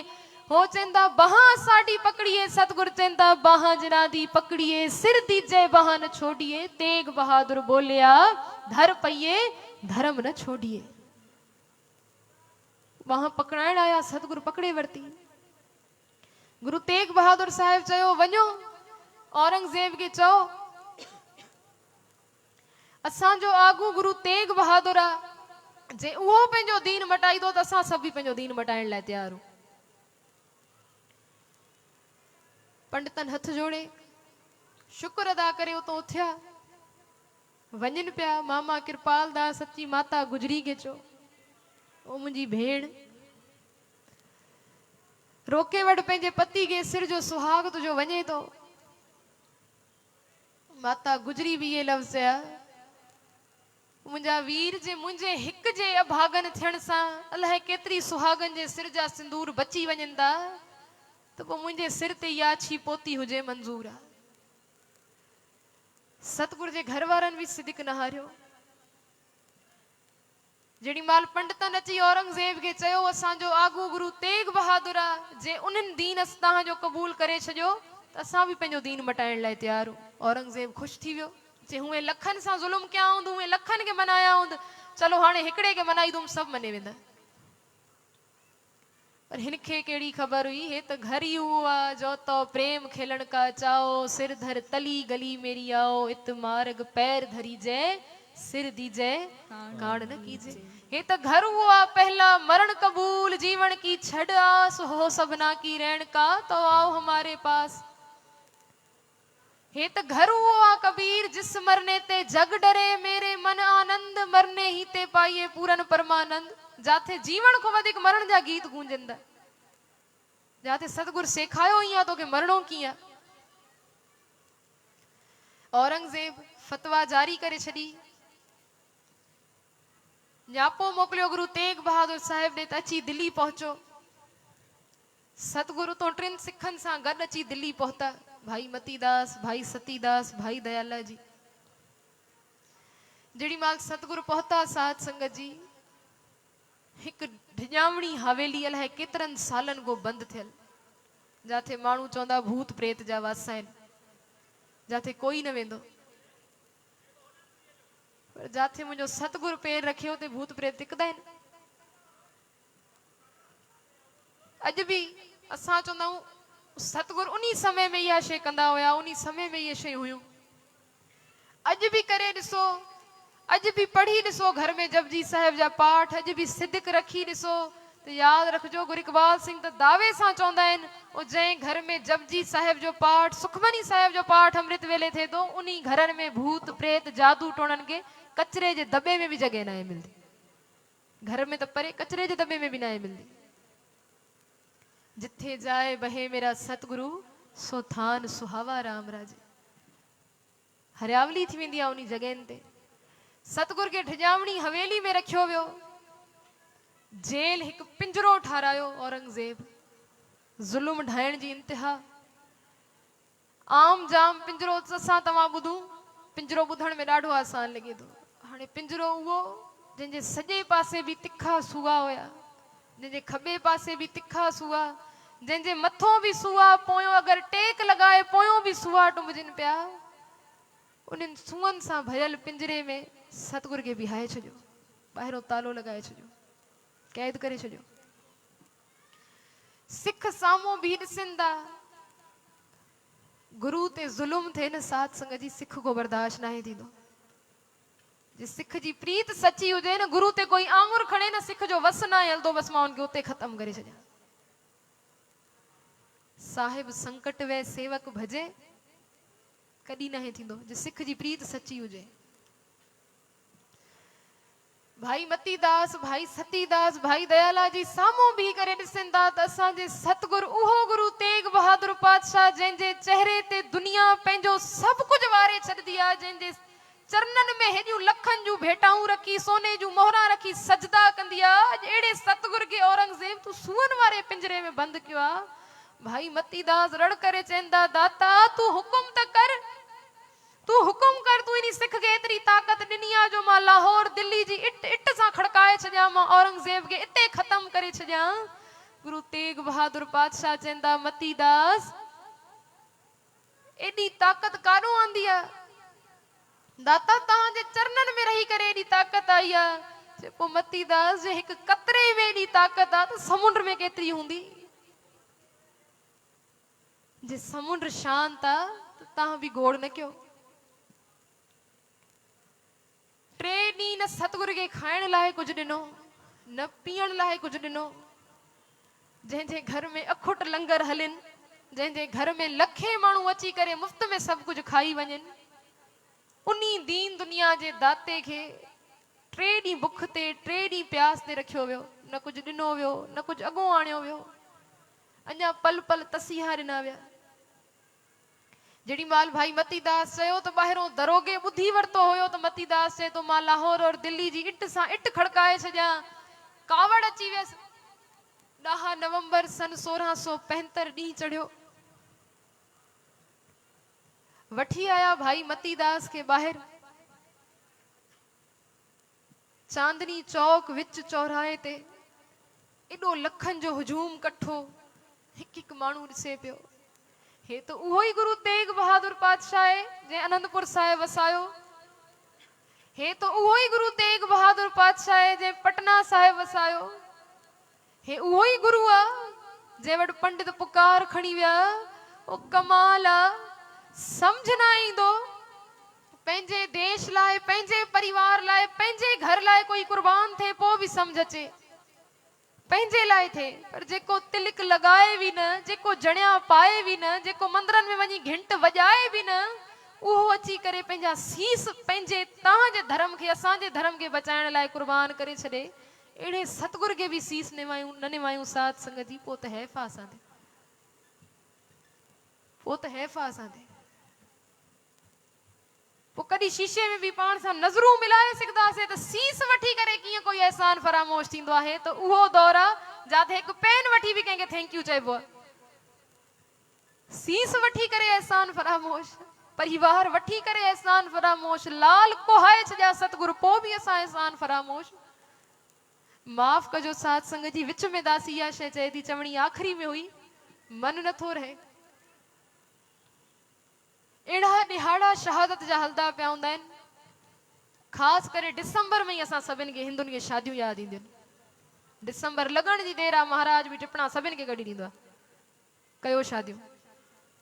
हो चवंदा बाहां साडी पकड़िए, सतगुरु चवंदा बाहां जिना दी पकड़िए सिर दीजे बाहां न छोड़िए। तेग बहादुर बोलिया धर पइए धर्म न छोड़िए। बाहां पकड़ाइण आया, सतगुरु पकड़े वरती। गुरु तेग बहादुर साहिब चयो वञो औरंगजेब के चओ असांजो आगू गुरु तेग बहादुर आहे, जे उहो पंहिंजो दीन मटाईंदो त असां सभु बि पंहिंजो दीन मटाइण लाइ तयार आहियूं। पंडितन हथ जोड़े शुक्र अदा करे उतो उथिया, वञनि पिया। मामा कृपाल दास सच्ची माता गुजरी के चो ओ मुंहिंजी भेण रोके वठ पंहिंजे पति के सिर जो सुहाग तुंहिंजो वञे थो। माता गुजरी भी ये लफ़्ज़ चया मुंहिंजा वीर जे मुंहिंजे हिक जे अभागन थियण सां अलाए केतिरी सुहागन जे सिर जा सिंदूर बची वञनि था, त पोइ मुंहिंजे सिर ते याछी पोती हुजे मंज़ूर आहे। सतगुरु जे घर वारनि बि सिदिक न हारियो। जेड़ी माल पंडितन अची औरंगजेब के चयो असांजो आगू गुरु तेग बहादुर आहे, जे उन्हनि दीन तव्हांजो क़बूल करे छॾियो त असां बि पंहिंजो दीन मटाइण लाइ तयार आहियूं। औरंगजेब ख़ुशि थी वियो, जे हुए लखनि सां ज़ुल्म कया हूंद, हुए लखनि खे मनाया हूंद, चलो हाणे हिकिड़े खे मनाईंदुमि सभु मने वेंदा। पर हिनखे कहिड़ी ख़बर हुई, हे त घर ही उहो आहे जो तो प्रेम खेलण का चाओ सिर धर तली गली मेरी आओ इत मार्ग पैर धरी जय सिर दीजे कान न कीजे। हे त घर हुओ आहे पहला मरण कबूल जीवन की छड़ आस हो सबना की रहन का तो आओ हमारे पास। हे त घर हुओ आहे कबीर जिस मरने ते जग डरे मेरे मन आनंद मरने ही ते पाइए पूरन परमानंद। जाथे जीवन को वधिक मरण जा गीत गूंजंदा, जाथे सतगुरु सेखायो ही आहे तोखे मरणो कीअं। औरंगजेब फतवा जारी करे छॾी, न्यापो मोकिलियो गुरु तेग बहादुर साहिब ॾे त अची दिल्ली पहुचो। सतगुरु तो टिन सिखनि सां गॾु अची दिल्ली पहुता, भाई मतीदास भाई सतीदास भाई दयाला जी। जेड़ी माल सतगुरु पहुता साध संगत जी, हिकु ढिजावणी हवेली अलाए केतिरनि सालनि को बंदि थियल, जाथे माण्हू चवंदा भूत प्रेत जा वासा आहिनि, जाथे कोई न वेंदो, पर जाथे मुंहिंजो सतगुरु पेर रखियो ते भूत प्रेत टिकदा आहिनि। अॼु बि असां चवंदा आहियूं सतगुरु उन्ही समय में इहा शइ कंदा हुया, उन्ही समय में इहे शयूं हुयूं। अॼु बि करे ॾिसो, अॼु बि पढ़ी ॾिसो घर में जपजी साहिब जा पाठ, अॼु बि सिदिक रखी ॾिसो त यादि रखिजो गुरु इकबाल सिंह त दावे सां चवंदा आहिनि ओ जंहिं घर में जपजी साहिब जो पाठ सुखमनी साहिब जो पाठ अमृत वेले थिए थो, उन्ही घरनि में भूत प्रेत जादू टोणनि के कचरे जे दॿे में बि जॻह न आहे मिलंदी। घर में त परे कचरे जे दॿे में बि न आहे मिलंदी। जिथे जाए बहे मेरा सतगुरु सो थान सुहावा राम राजे। हरियावली थी वेंदी आहे उन्ही जॻहनि ते। सतगुरु खे ढिजावणी हवेली में रखियो वियो, जेल हिकु पिंजरो ठारायो औरंगजेब, ज़ुल्म ढाइण जी इंतिहा। आम जाम पिंजरो असां तव्हां ॿुधूं पिंजरो ॿुधण में ॾाढो आसान लॻे थो। हाणे पिंजरो उहो जंहिंजे सॼे पासे बि तिखा सूआ हुया, जंहिंजे खॿे पासे बि तिखा सूआ, जंहिंजे मथों बि सूआ, पोयों अगरि टेक लॻाए पोयों बि सूआ टुंबजनि पिया। उन्हनि सूअनि सां भरियल पिंजरे में सतगुर खे बिहाए छॾियो, ॿाहिरों तालो लॻाए छॾियो, क़ैद करे छॾियो। सिख साम्हूं बि ॾिसनि था, गुरु ते ज़ुल्म थिए न साध संगत जी, सिख को बर्दाश्त नाहे थींदो। जे सिख जी प्रीत सची हुजे न, गुरु ते कोई आंगुर खणे न, सिख जो वस ना हलंदो, बस मां उनखे उते ख़त्म करे छॾियां। साहिब संकट वे सेवक भजे, कॾहिं नाहे थींदो जे सिख जी प्रीत सची हुजे। भाई मतीदास, भाई सतीदास, भाई दयाला जी साम्हूं बीह करे ॾिसनि था त असांजे सतगुर उहो गुरु तेग बहादुर पातशाह जंहिंजे चेहरे ते दुनिया पंहिंजो सभु कुझु वारे छॾंदी आहे, जंहिंजे चरणनि में हेॾियूं लखनि जूं भेटाऊं रखी, सोने जूं मोहरां रखी सजदा कंदी आहे। अहिड़े सतगुर खे औरंगज़ेब तूं सूअनि वारे पिंजरे में बंदि कयो आहे। भाई मतीदास रड़ करे चवनि था, दाता तूं हुकुम त कर, तू हुकुम कर, तू इनी सिख खे एतरी ताकत ॾिनी आहे जो मां लाहौर दिल्ली जी इट इट सां खड़काए छॾियां, मां औरंगज़ेब खे इते ख़त्म करे छॾियां। गुरु तेग बहादुर पातशाह चवंदा, मतीदास एॾी ताकत काॾों आंदी आहे? दाता तव्हांजे चरणनि में रही करे एॾी ताकत आई आहे। चए पोइ मतीदास जे हिकु कतरे में एॾी ताकत आहे त समुंड में केतिरी हूंदी? जे समुंड शांत आहे त तव्हां बि घोड़ न कयो। टे ॾींहं न सतगुर खे खाइण लाइ कुझु ॾिनो, न पीअण लाइ कुझु ॾिनो। जंहिंजे घर में अखुट लंगर हलनि, जंहिंजे घर में लखे माण्हू अची करे मुफ़्त में सभु कुझु खाई वञनि, उन्ही दीन दुनिया जे दाते खे टे ॾींहं बुख ते, टे ॾींहं प्यास ते रखियो वियो, न कुझु ॾिनो वियो, न कुझु अॻो आणियो वियो, अञा पल पल तसीहा ॾिना विया। जेॾी महिल भाई मतीदास चयो त ॿाहिरों दरोगे ॿुधी वरितो हुयो त मतीदास चए थो मां लाहौर और दिल्ली जी इट सां इट खड़काए छॾियां। कावड़ अची वियसि। 10 नवंबर सन 1675 ॾींहुं चढ़ियो। वठी आया भाई मतीदास खे ॿाहिरि, चांदनी चौक विच चौराहे ते एॾो लखनि जो हुजूम कठो, हिकु हिकु माण्हू ॾिसे पियो। हे तो उहो ई गुरु तेग बहादुर पातशाह आहे जंहिं आनंदपुर साहिब वसायो। हे तो उहो ई गुरु तेग बहादुर पातशाह आहे जंहिं पटना साहिब वसायो। हे उहो ई गुरु आहे जंहिं वटि पंडित पुकार खणी विया। ओ कमाल आहे, सम्झ न ईंदो पंहिंजे देश लाइ, पंहिंजे परिवार लाइ, पंहिंजे घर लाइ कोई कुर्बान थिए पोइ बि सम्झ अचे, पंहिंजे लाइ थिए। पर जेको तिलक लॻाए बि न, जेको जणिया पाए बि न, जेको मंदरनि में वञी घंट वॼाए बि न, उहो अची करे पंहिंजा सीस पंहिंजे तव्हांजे धर्म खे, असांजे धर्म खे बचाइण लाइ कुर्बान करे छॾे, अहिड़े सतगुर खे बि सीस न निवायूं साध संगत जी, पोइ त हैफ़ आहे असां ते, पोइ त हैफ़ आहे असां ते। पोइ कॾहिं शीशे में बि पाण सां नज़रूं मिलाए सघंदासीं त सीस वठी करे कीअं कोई एहसान फरामोश थींदो आहे। त उहो दौर आहे जिते हिकु पेन वठी बि कंहिंखे थैंक यू चइबो आहे। सीस वठी करे एहसान फरामोश, परिवार वठी करे एहसान फरामोश, लाल कोहाए छॾिया सतगुरु, पोइ बि असां एहसान फरामोश। माफ़ कजो साध संगत जी, विच में दासी इहा शइ चए थी, चवणी आख़िरी में हुई, मन नथो रहे। अहिड़ा ॾिहाड़ा शहादत जा हलंदा पिया हूंदा आहिनि। ख़ासि करे डिसंबर में ई असां सभिनि खे हिंदुनि खे शादियूं यादि ईंदियूं आहिनि। डिसंबर लॻण जी देरि आहे, महाराज बि टिपणा सभिनि खे कढी ॾींदो आहे, कयो शादियूं।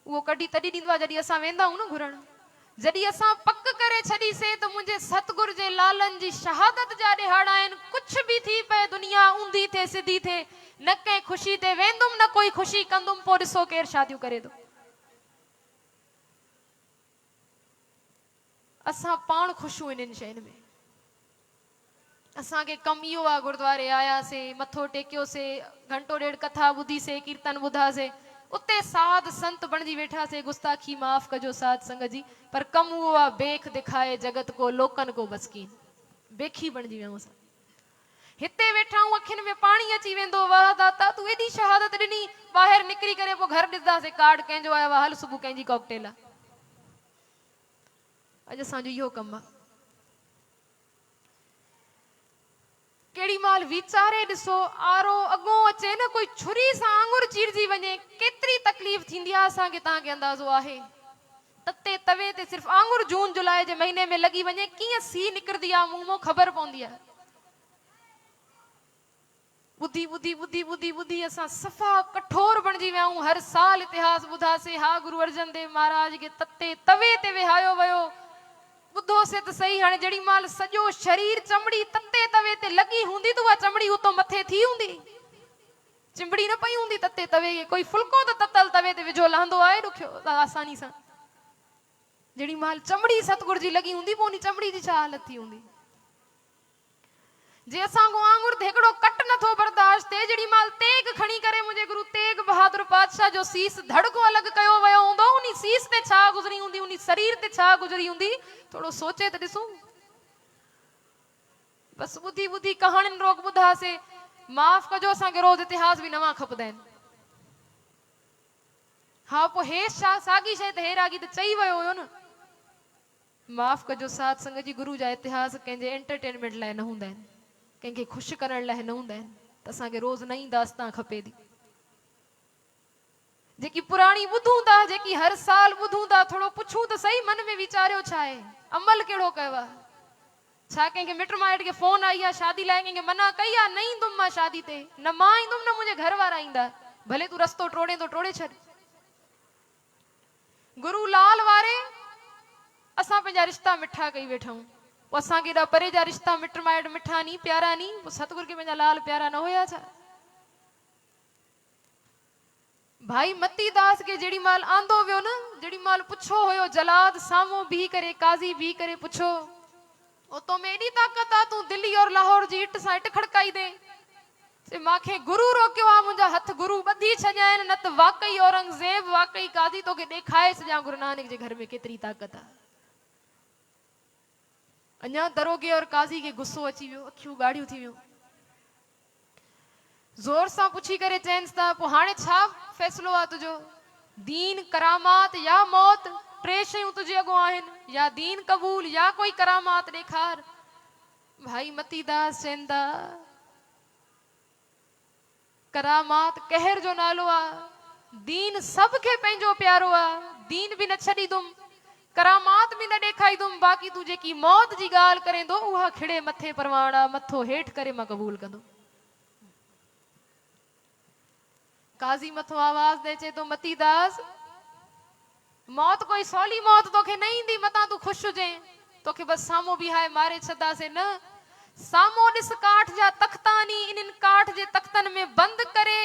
उहो कढी तॾहिं ॾींदो आहे जॾहिं असां वेंदा आहियूं न घुरण। जॾहिं असां पक करे छॾीसीं त मुंहिंजे सतगुर जे लालनि जी शहादत जा ॾिहाड़ा आहिनि। कुझु बि थी पए, दुनिया ऊंधी थिए सिधी थिए, न कंहिं ख़ुशी ते वेंदुमि, न कोई ख़ुशी कंदुमि, पोइ ॾिसो केरु शादियूं करे थो। असां पाण ख़ुशियूं इन्हनि शयुनि में। असांखे कमु इहो आहे, गुरुद्वारे आयासीं, मथो टेकियोसीं, घंटो ॾेढ कथा ॿुधीसीं, कीर्तन ॿुधासीं, उते साध संत बणिजी वेठासीं, गुस्ताखी माफ़ कजो साध संगत जी, पर कमु उहो आहे, बेख दिखाए जगत को लोकन को बसकीन, बेखी बणिजी वियूं असां। हिते वेठा हूं अखियुनि में पाणी अची वेंदो, वाह दाता तूं एॾी शहादत ॾिनी, ॿाहिरि निकिरी करे पोइ घर ॾिसंदासीं कार्ड कंहिंजो आयो आहे, हल सुबुह कंहिंजी कॉकटेल आहे। अॼु असांजो इहो कमु आहे। केड़ी माल वीचारे ॾिसो, आरो अॻो अचे न, कोई छुरी सां आंगुर चीरजी वञे, केतिरी तकलीफ़ थींदी आहे असांखे तव्हांखे अंदाज़ो आहे। तते तवे ते सिर्फ़ आंगुर जून जुलाई जे महीने में लॻी वञे, कीअं सी निकिरंदी आहे मुंहुं मां ख़बर पवंदी आहे। ॿुधी ॿुधी ॿुधी ॿुधी ॿुधी असां सफ़ा कठोर बणिजी विया आहियूं। हर साल इतिहास ॿुधासीं, हा गुरु अर्जन देव महाराज खे तते तवे ते विहायो वियो। ॿुधोसीं त सही, हाणे जेड़ी माल सॼो शरीर चमड़ी तते तवे ते लॻी हूंदी त उहा चमड़ी उतो मथे थी हूंदी, चिंबड़ी न पई हूंदी तते तवे खे। कोई फुल्को त ततल तवे ते विझो लहंदो आहे ॾुखियो आसानी सां। जेड़ी माल चमड़ी सतगुर जी लॻी हूंदी, पोइ उन चमड़ी जी छा हालत थी हूंदी। जे असां को आंगुर ते हिकिड़ो कट नथो बर्दाश्त थिए, जेड़ी माल तेग खणी करे मुंहिंजे गुरु तेग बहादुर पातशाह जो सीस धड़को अलॻि कयो वियो हूंदो, उन सीस ते छा गुज़री हूंदी, उन शरीर ते छा गुज़री हूंदी, थोड़ो सोचे त ॾिसूं। बस ॿुधी ॿुधी कहाणियुनि रोग ॿुधासीं। माफ़ कजो, असांखे रोज़ इतिहास बि नवां खपंदा आहिनि। हा पोइ हे छा साॻी शइ त हेरागी त चई वियो हुयो न। माफ़ कजो, साध संगत जी, गुरु जा इतिहास कंहिंजे एंटरटेनमेंट लाइ न हूंदा आहिनि, कंहिंखे ख़ुशि करण लाइ न हूंदा आहिनि। त असांखे रोज़ नई दास्तां खपे थी, जेकी पुराणी ॿुधूं था, जेकी हर साल ॿुधूं था, थोड़ो पुछूं त सही मन में वीचारियो छा आहे, अमल कहिड़ो कयो आहे। छा कंहिंखे मिट माइट खे फोन आई आहे शादी लाइ, कंहिंखे मना कई आहे, न ईंदुमि मां शादी ते, न मां ईंदुमि न मुंहिंजे घर वारा ईंदा, भले तूं रस्तो टोड़े तो टोड़े छॾ। गुरु लाल वारे असां पंहिंजा रिश्ता मिठा कई वेठा आहियूं, पोइ असांखे एॾा परे जा रिश्ता मिट माइट मिठा नी प्यारा नी, पोइ सतगुर खे पंहिंजा लाल प्यारा न हुया छा। भाई मती दास के जेड़ी माल आंदो वियो न, जेड़ी माल पुछो हुयो जलाद साम्हूं बीह करे, काज़ी बीह करे पुछो, ओ तो में एॾी ताक़त आ, तूं दिल्ली और लाहौर जी इट सां इट खड़काई दे। से मांखे गुरु रोकियो आहे, मुंहिंजा हथ गुरु ॿधी छॾिया आहिनि, न त वाकई औरंगज़ेब, वाकई काज़ी तोखे ॾेखारे सॼा गुरु नानक जे घर में केतिरी ताक़त आहे। अञा दरोगे और काज़ी खे गुस्सो अची वियो, अखियूं ॻाढ़ियूं थी वियूं। ज़ोर सां पुछी करे चइन्स था, पोइ हाणे छा फ़ैसिलो आहे तुंहिंजो, दीन करामात या मौत, टे शयूं तुंहिंजे अॻो आहिनि, या दीन क़बूल या कोई करामात ॾेखार। भाई मती दास चइनि था, करामात कहर जो नालो आहे, दीन सभ खे पंहिंजो प्यारो आहे, दीन बि न छॾींदुमि, करामात बि न ॾेखारींदुमि, बाक़ी तूं जेकी मौत जी ॻाल्हि करेंदो उहा खिड़े मथे परवान आहे, मथो हेठि करे मां क़बूल कंदुमि। काज़ी मथो आवाज़ दे चए तो, मती दास मौत कोई सौली मौत तोखे न ईंदी, मतां तूं ख़ुशि हुजे, तोखे बस साम्हूं बीहाए मारे छॾंदासीं न। साम्हूं ॾिस काठ जा तख्तानी, इन्हनि काठ जे तख्तनि में बंदि करे,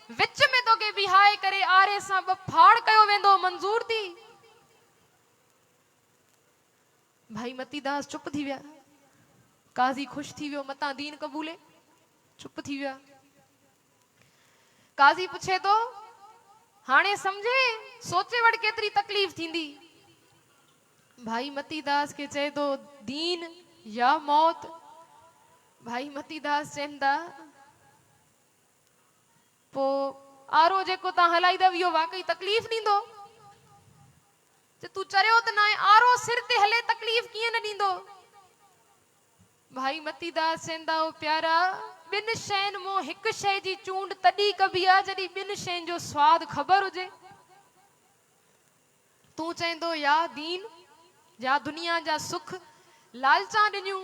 विच में तोखे बीहाए करे आरे सां ॿ फाड़ कयो वेंदो, मंज़ूर थी। भाई मती दास चुप थी विया। काज़ी ख़ुशि थी वियो, मतां दीन क़बूले, चुप थी विया। काज़ी पुछे तो, हाणे समझे, सोचे वठ केतिरी तकलीफ़ थींदी। भाई मती दास के चए तो, दीन या मौत। भाई मती दास चइनि था, पोइ आरो जेको तव्हां हलाईंदव इहो वाकई तकलीफ़ ॾींदो। तूं चरियो त न आहे, आरो सिर ते हले तकलीफ़ कीअं न ॾींदो। भाई मती दास चइनि था, ओ प्यारा, ॿिनि शयुनि मां हिकु शइ जी चूंड तॾहिं कबी आहे जॾहिं ॿिनि शयुनि जो स्वाद ख़बर हुजे। तूं चईंदो या दीन या दुनिया जा सुख, लालचा ॾिनियूं,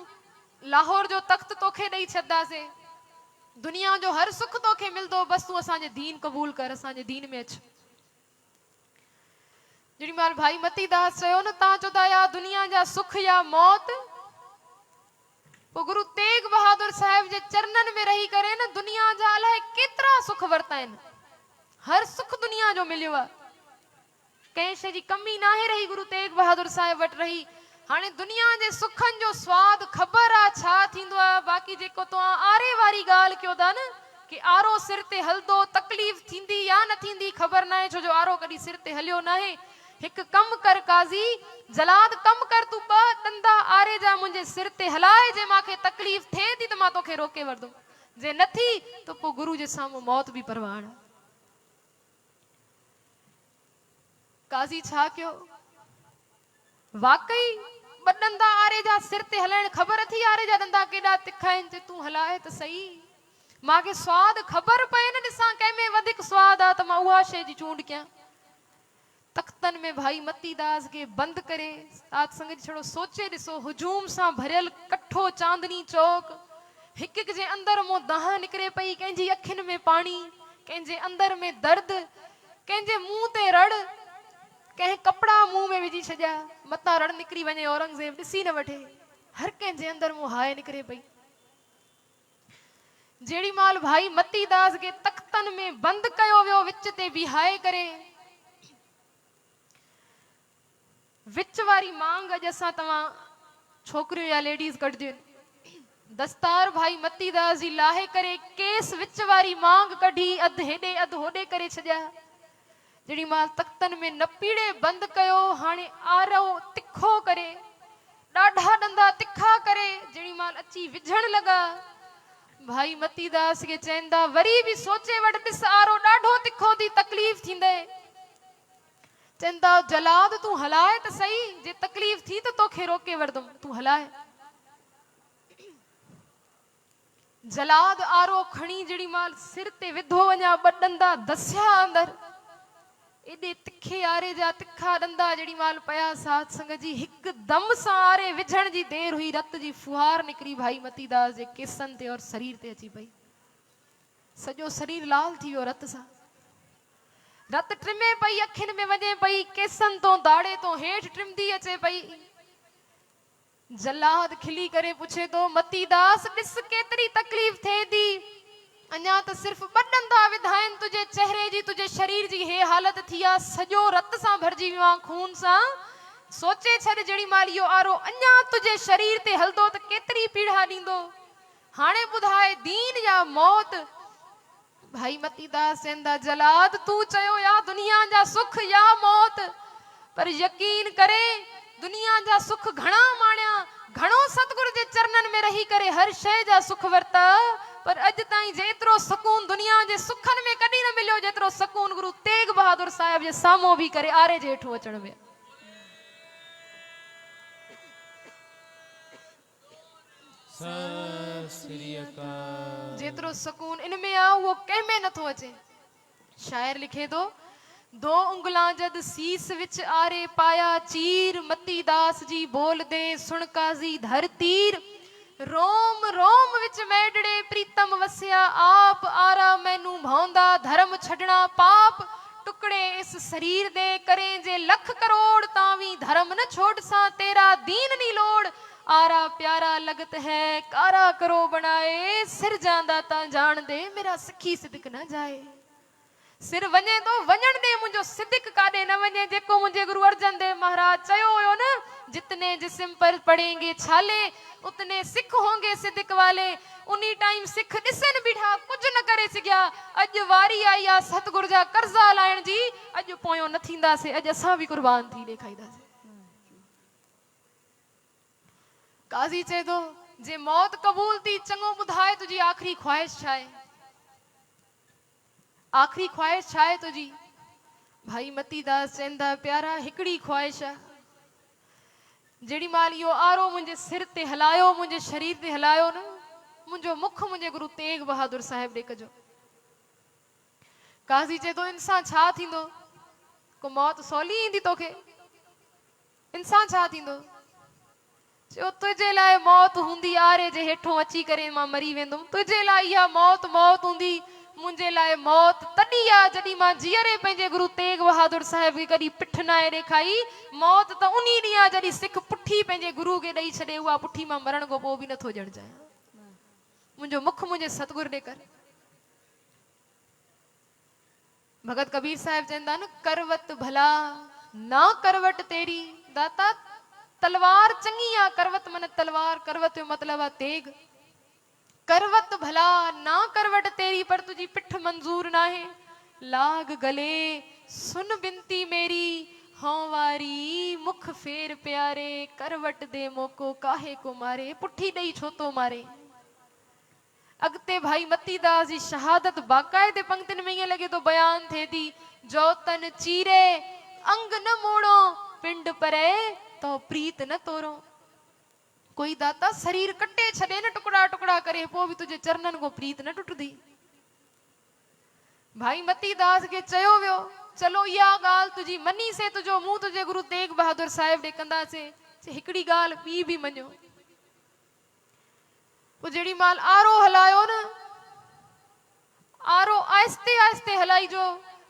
लाहौर जो तख्त तोखे ॾेई छॾंदासीं, दुनिया जो हर सुख तोखे मिलंदो, बस तूं असांजे दीन क़बूल कर, असांजे दीन में अच। जेॾी महिल भाई मती दास चयो न, तव्हां चओ था या दुनिया जा सुख या मौत, पोइ गुरु तेग बहादुर साहिब जे चरणनि में रही करे न दुनिया जा अलाए केतिरा सुख वरिता आहिनि, हर सुख दुनिया जो मिलियो आहे, कंहिं शइ जी कमी नाहे रही गुरु तेग बहादुर साहिब वटि रही। हाणे दुनिया जे सुखनि जो स्वाद ख़बर आहे छा थींदो आहे, बाक़ी जेको तव्हां आरे वारी ॻाल्हि कयो था न, कि आरो सिर ते हलंदो, तकलीफ़ थींदी या न थींदी ख़बर न आहे, छो जो आरो कॾहिं सिर ते हलियो न आहे। हिक कम कर काजी जलाद कम कर तू ब डंदा आरे जा मुंहिंजे सिर ते हलाए जे मांखे तकलीफ़ थिए थी त मां तोखे रोके वरदुमि जे नथी तो पोइ गुरु जे साम्हूं मौत बि परवान। काजी छा कयो वाकई ब डंदा आरे जा सिर ते हलाइण ख़बर थी आरे जा डंदा केॾा तिखा आहिनि जे तूं हलाए त सही मांखे स्वाद ख़बर पए न ॾिसां कंहिंमें वधीक स्वाद आहे त मां उहा शइ जी चूंड कयां। तख्तन में भाई मतीदास के बंद करे सात संगत छड़ो सोचे ॾिसो हुजूम सां भरियल कठो चांदनी चौक हिक हिक जे अंदर मो दहा निकरे पई कंहिंजी अखियुनि में पाणी कंहिंजे अंदर में दर्द कंहिंजे मुंह ते रड़ कंहिं कपड़ा मुंह में विझी छॾिया मतां रड़ निकिरी वञे औरंगज़ेब ॾिसी न वठे हर कंहिंजे अंदर मो हाय निकरे पई। जेड़ी माल भाई मतीदास के तख्तन में बंद कयो वियो विच ते बिहाए करे विच वारी मांग अॼु असां तव्हां छोकिरियूं या लेडीज़ कढिजो दस्तार भाई मतीदास जी लाहे करे केस विच वारी मांग कढी अधु हेॾे अधु होॾे करे छॾिया। जेड़ी माल तख्तन में न पीड़े बंद कयो हाणे आरो तिखो करे ॾाढा डंदा तिखा करे जेड़ी माल अची विझण लगा भाई मतीदास के चवंदा वरी भी सोचे वठ ॾिस आरो ॾाढो तिखो थी तकलीफ़ थींदे चवंदा जलाद तू हलाए त सही जे तकलीफ़ थी त तोखे रोके वरदुमि तू हलाए। जलाद आरो खणी जेड़ी माल सिर ते विधो वञा ब डंदा दसिया अंदर एॾे तिखे आरे जा तिखा डंदा जेड़ी माल पया साथ संगत जी हिकदम सां आरे विझण जी देर हुई रत जी फुहार निकरी भाई मतीदास जे केसनि ते और शरीर ते अची पई सॼो शरीर लाल थी वियो रत सां रत ट्रिमे पई अखियुनि में वञे पई केसनि तो दाड़े तो हेठि ट्रिमदी अचे पई। जलाद खिली करे पुछे तो मतीदास ॾिस केतिरी तकलीफ़ थिए थी अञा त सिर्फ़ ॿ डंदा विधा आहिनि तुंहिंजे चेहरे जी तुंहिंजे शरीर जी हे हालत थी आहे सॼो रत सां भरिजी वियो आहे खून सां सोचे छॾ जेड़ी माल इहो आरो अञा तुंहिंजे शरीर ते हलंदो त केतिरी पीड़ा ॾींदो हाणे ॿुधाए दीन या मौत। भाई मतीदास चवंदा जलाद तू चयो या दुनिया जा सुख या मौत पर यकीन करे दुनिया जा सुख घणा माणिया घणो सतगुरु जे चरणनि में रही करे हर शइ जा सुख वरता पर अॼु ताईं जेतिरो सुकून दुनिया जे सुखनि में कॾहिं न मिलियो जेतिरो सुकून गुरु तेग बहादुर साहिब जे साम्हूं बि करे आरे जे हेठो अचण में। जेतिरो सुकून इन में आ वो कंहिंमें नथो अचे। शायर लिखे तो दो उंगलां जद सीस विच आरे पाया चीर मतीदास जी बोल दे सुण काजी धर तीर रोम रोम विच मेडड़े प्रीतम वसिया आप आरा मैनू भौंदा धर्म छड़ना पाप टुकड़े इस शरीर दे करें जे लख करोड़ तावी धर्म न छोड़ सा तेरा दीन नी लोड़ आरा प्यारा लगत है कारा करो बनाए सिर जांदा ता जान दे मेरा सिखी सिदक न जाए सिर वञे तो वञण दे मुंहिंजो सिदिक काॾे न वञे जेको मुंहिंजे गुरु अर्जन देव महाराज चयो हुयो न जितने जिस्म पर पड़ेंगे छाले उतने सिख होंगे सिदिक वाले उन्हीं टाइम सिख ॾिसनि बीठा कुझु न करे सघिया अॼु वारी आई आहे सतगुरु जा कर्ज़ा लाइण जी अॼु पोयों न थींदासीं अॼु असां बि कुर्बान थी ॾेखारींदासीं। काज़ी चए थो जे मौत क़बूल थी चङो ॿुधाए तुंहिंजी आख़िरी ख्वाहिश छा आहे आखिरी ख्वाहिश छा आहे तुझी भाई मतीदास चवंदा प्यारा हिकड़ी ख्वाहिश आहे जेड़ी माल इहो आरो मुंहिंजे सिर ते हलायो मुंहिंजे शरीर ते हलायो न मुंहिंजो मुख मुंहिंजे गुरु तेग बहादुर साहिब ॾे कजो। काज़ी चए थो इंसान छा थींदो को मौत सवली ईंदी तोखे इंसान छा थींदो चयो तुंहिंजे लाइ मौत हूंदी आरे जे हेठों अची करे मां मरी वेंदुमि तुंहिंजे लाइ इहा मौत हूंदी मुंहिंजे लाइ मौत तॾहिं आहे जॾहिं मां जीअरे पंहिंजे गुरु तेग बहादुर साहिब खे कॾहिं पिठ नाहे ॾेखाई मौत त उन ॾींहुं आहे जॾहिं सिख पुठी पंहिंजे गुरु खे ॾेई छॾे उहा पुठी मां मरण खां पोइ बि नथो ॼण चाहियां मुंहिंजो मुख मुंहिंजे सतगुरु ॾे कर। भगत कबीर साहिब चवंदा न करवत भला ना करवट तेरी दाता तलवार चङी आहे करवत मन तलवार करवत जो मतिलबु आहे तेग करवत भला ना करवट तेरी पर तुझी पिठ मंजूर नाहे लाग गले सुन बिनती मेरी हों वारी मुख फेर प्यारे करवट दे मोको काहे को मारे पुठी ॾेई छो तो मारे। अॻिते भाई मतीदास जी शहादत बाक़ाइदे पंक्तियुनि में ईअं लॻे थो बयान थिए थी, जो तन चीरे अंग न मोड़ो पिंड परे तो प्रीत न तोरो। कोई दाता शरीर कटे छॾे न टुकड़ा टुकड़ा करे पोइ बि तुंहिंजे चरणनि को प्रीत न टुटंदी। भाई मतीदास खे चयो वियो, चलो इहा ॻाल्हि तुंहिंजी मनी से तुंहिंजो मुंहुं तुंहिंजे गुरु तेग बहादुर साहिब ॾे कंदासीं। हिकिड़ी ॻाल्हि ॿी बि मञो। पोइ जेड़ी माल आरो हलायो न, आरो आहिस्ते आहिस्ते हलाइजो।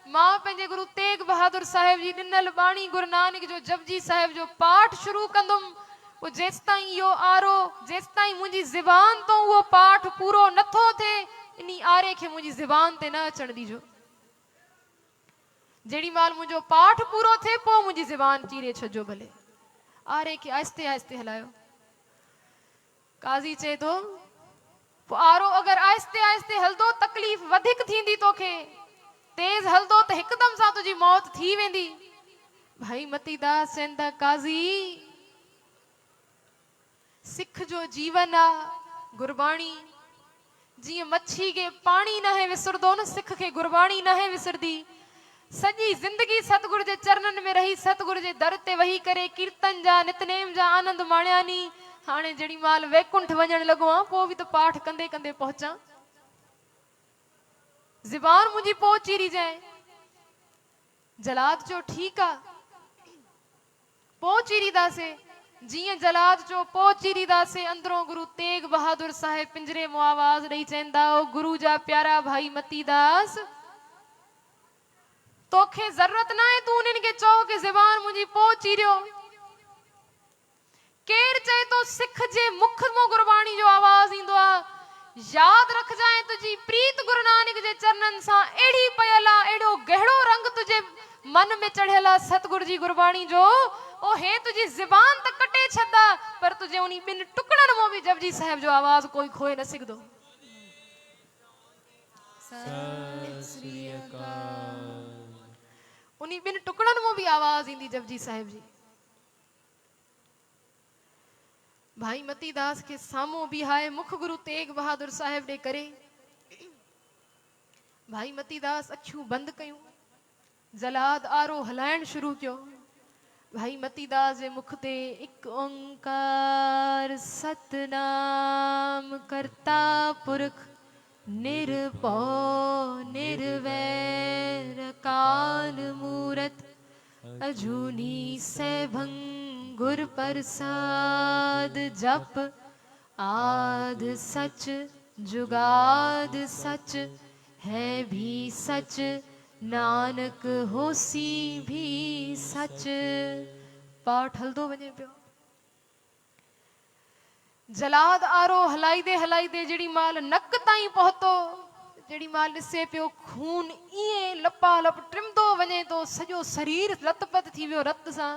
मां पंहिंजे गुरु तेग बहादुर साहिब जी ॾिनल बाणी गुरु नानक जो जपजी साहिब जो पाठ शुरू कंदुमि, पोइ जेसि ताईं इहो आरो, जेसि ताईं मुंहिंजी ज़बान तो उहो पाठ पूरो नथो थिए, इन आरे खे मुंहिंजी ज़बान ते न अचण ॾिजो। जेड़ी माल मुंहिंजो पाठ पूरो थिए पोइ मुंहिंजी ज़बान चीरे छॾिजो भले। आरे खे आहिस्ते आहिस्ते हलायो। काज़ी चए थो, पोइ आरो अगरि आहिस्ते आहिस्ते हलंदो तकलीफ़ वधीक थींदी तोखे, तेज़ हलंदो त हिकदम सां तुंहिंजी मौत थी वेंदी। भाई मतीदास चवनि था, काज़ी सिख जो जीवन आहे गुरबाणी। जीअं मच्छी खे पाणी न विसरंदो न, सिख खे गुरबाणी न विसरदी। सॼी ज़िंदगी सतगुरु जे चरणनि में रही सतगुरु जे दर ते वेही करे कीर्तन जा नितनेम जा आनंद माणिया नी। हाणे जेड़ी माल वैकुंठ वञण लॻो आहे पोइ बि त पाठ कंदे कंदे पहुचां। ज़बान मुंहिंजी पोइ चीरी जाए। जलाद जो ठीकु आहे पोइ चीरीदासीं, जीअं जलाद जो पोइ चीरीदासीं। अंदरों गुरु तेग बहादुर साहिब पिंजरे में आवाज़ ॾेई चवंदा, ओ गुरु जा प्यारा भाई मतीदास, तोखे ज़रूरत न आहे तूं उन्हनि खे चओ कि ज़बान मुंहिंजी पोइ चीरियो। केर चए तो सिख जे मुख मां गुरबाणी जो आवाज़ ईंदो आहे। यादि रखजांइ तुंहिंजी प्रीत गुरु नानक जे चरणनि सां अहिड़ी पयल आहे, अहिड़ो गहरो रंग तुंहिंजे मन में चढ़ियल आहे सतगुरु जी गुरबाणी जो। ओ हे तुंहिंजी ज़बान त कटे छॾंदा पर तुंहिंजे उन ॿिनि टुकड़नि मां बि जपजी साहिब जो आवाज़ कोई खोए न सघंदो। उन ॿिनि टुकड़नि मां बि आवाज़ ईंदी जपजी साहिब जी। भाई मतीदास के साम्हूं बीहाए मुख गुरु तेग बहादुर साहिब ॾे करे भाई मतीदास अखियूं बंदि कयूं। जलाद आरो हलाइण शुरू कयो। भाई मतीदास जे मुख ते एक ओंकार सतनाम करता पुरख निर्भौ निर्वैर काल मूरत अजूनी सैभं गुर प्रसाद जप आद सच जुगाद सच है भी सच नानक होसी भी सच। पाठ हलदो वञे पियो। जलाद आरो हलाईदे हलाईदे जेड़ी माल नक ताईं पहुतो, जेड़ी माल ॾिसे पियो खून ईअं लपालप टिमदो वञे तो, सॼो शरीर लथपथ थी वियो रत सां।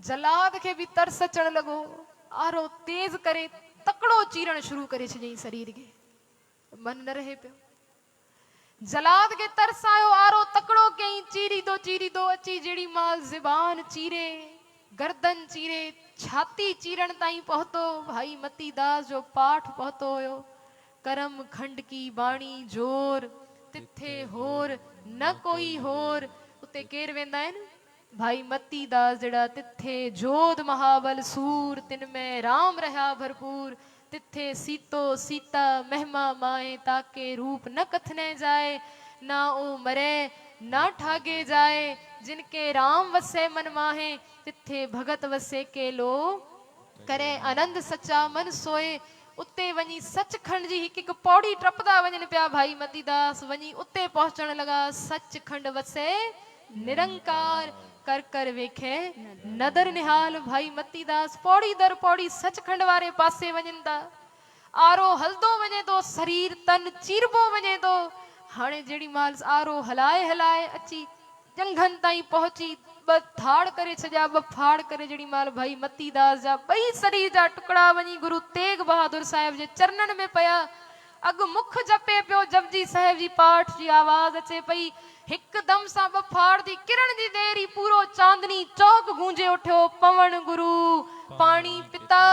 जलाद खे बि तरस अचण लॻो। आरो तेज करे तकड़ो चीरण शुरू करे छॾियईं शरीर खे। मन न रहे पियो। जलाद खे तरस आयो, आरो तकड़ो कयईं, चीरीदो अची जेड़ी माल ज़बान चीरे, गर्दन चीरे, छाती चीरण ताईं पहुतो। भाई मतीदास जो पाठ पहुतो हुयो। करम खंड की बाणी जोर तिथे होर न कोई होर। उते केर वेंदा आहिनि? भाई मतीदास जड़ा तिथे जोध महाबल सूर, तिन में राम रहा भरपूर। तिथे सीतो सीता महिमा माए, ताके रूप न कथने जाए। ना ओ मरे ना ठागे जाए, जिनके राम वसे मन माहे। तिथे भगत वसे के लो करे आनंद सच्चा मन सोए। उते वञी सचखंड जी हिक हिक पौड़ी टपदा वञनि पिया भाई मतीदास। वञी उते पहुचण लगा। सचखंड वसे निरंकार, कर कर वेखे नदर निहाल। भाई मतीदास पौड़ी दर पौड़ी सचखंड वारे पासे वञनि था। आरो हलदो वञे तो, शरीर तन चीरबो वञे तो। हाणे जेड़ी माल आरो हलाए हलाए अची जंघन ताईं पहुची, ब थाड़ करे छॾिया। ब फाड़ करे जेड़ी माल भाई मतीदास जा ॿई शरीर जा टुकड़ा वञी गुरु तेग बहादुर साहिब जे चरणन में पया। अग मुख जपे पियो जपजी साहिब जी पाठ जी आवाज अचे पई हिकदम सां बफाड़ दी किरण जी देरी पूरो चांदनी चौक गूंजे उठियो पवन गुरु पाणी पिता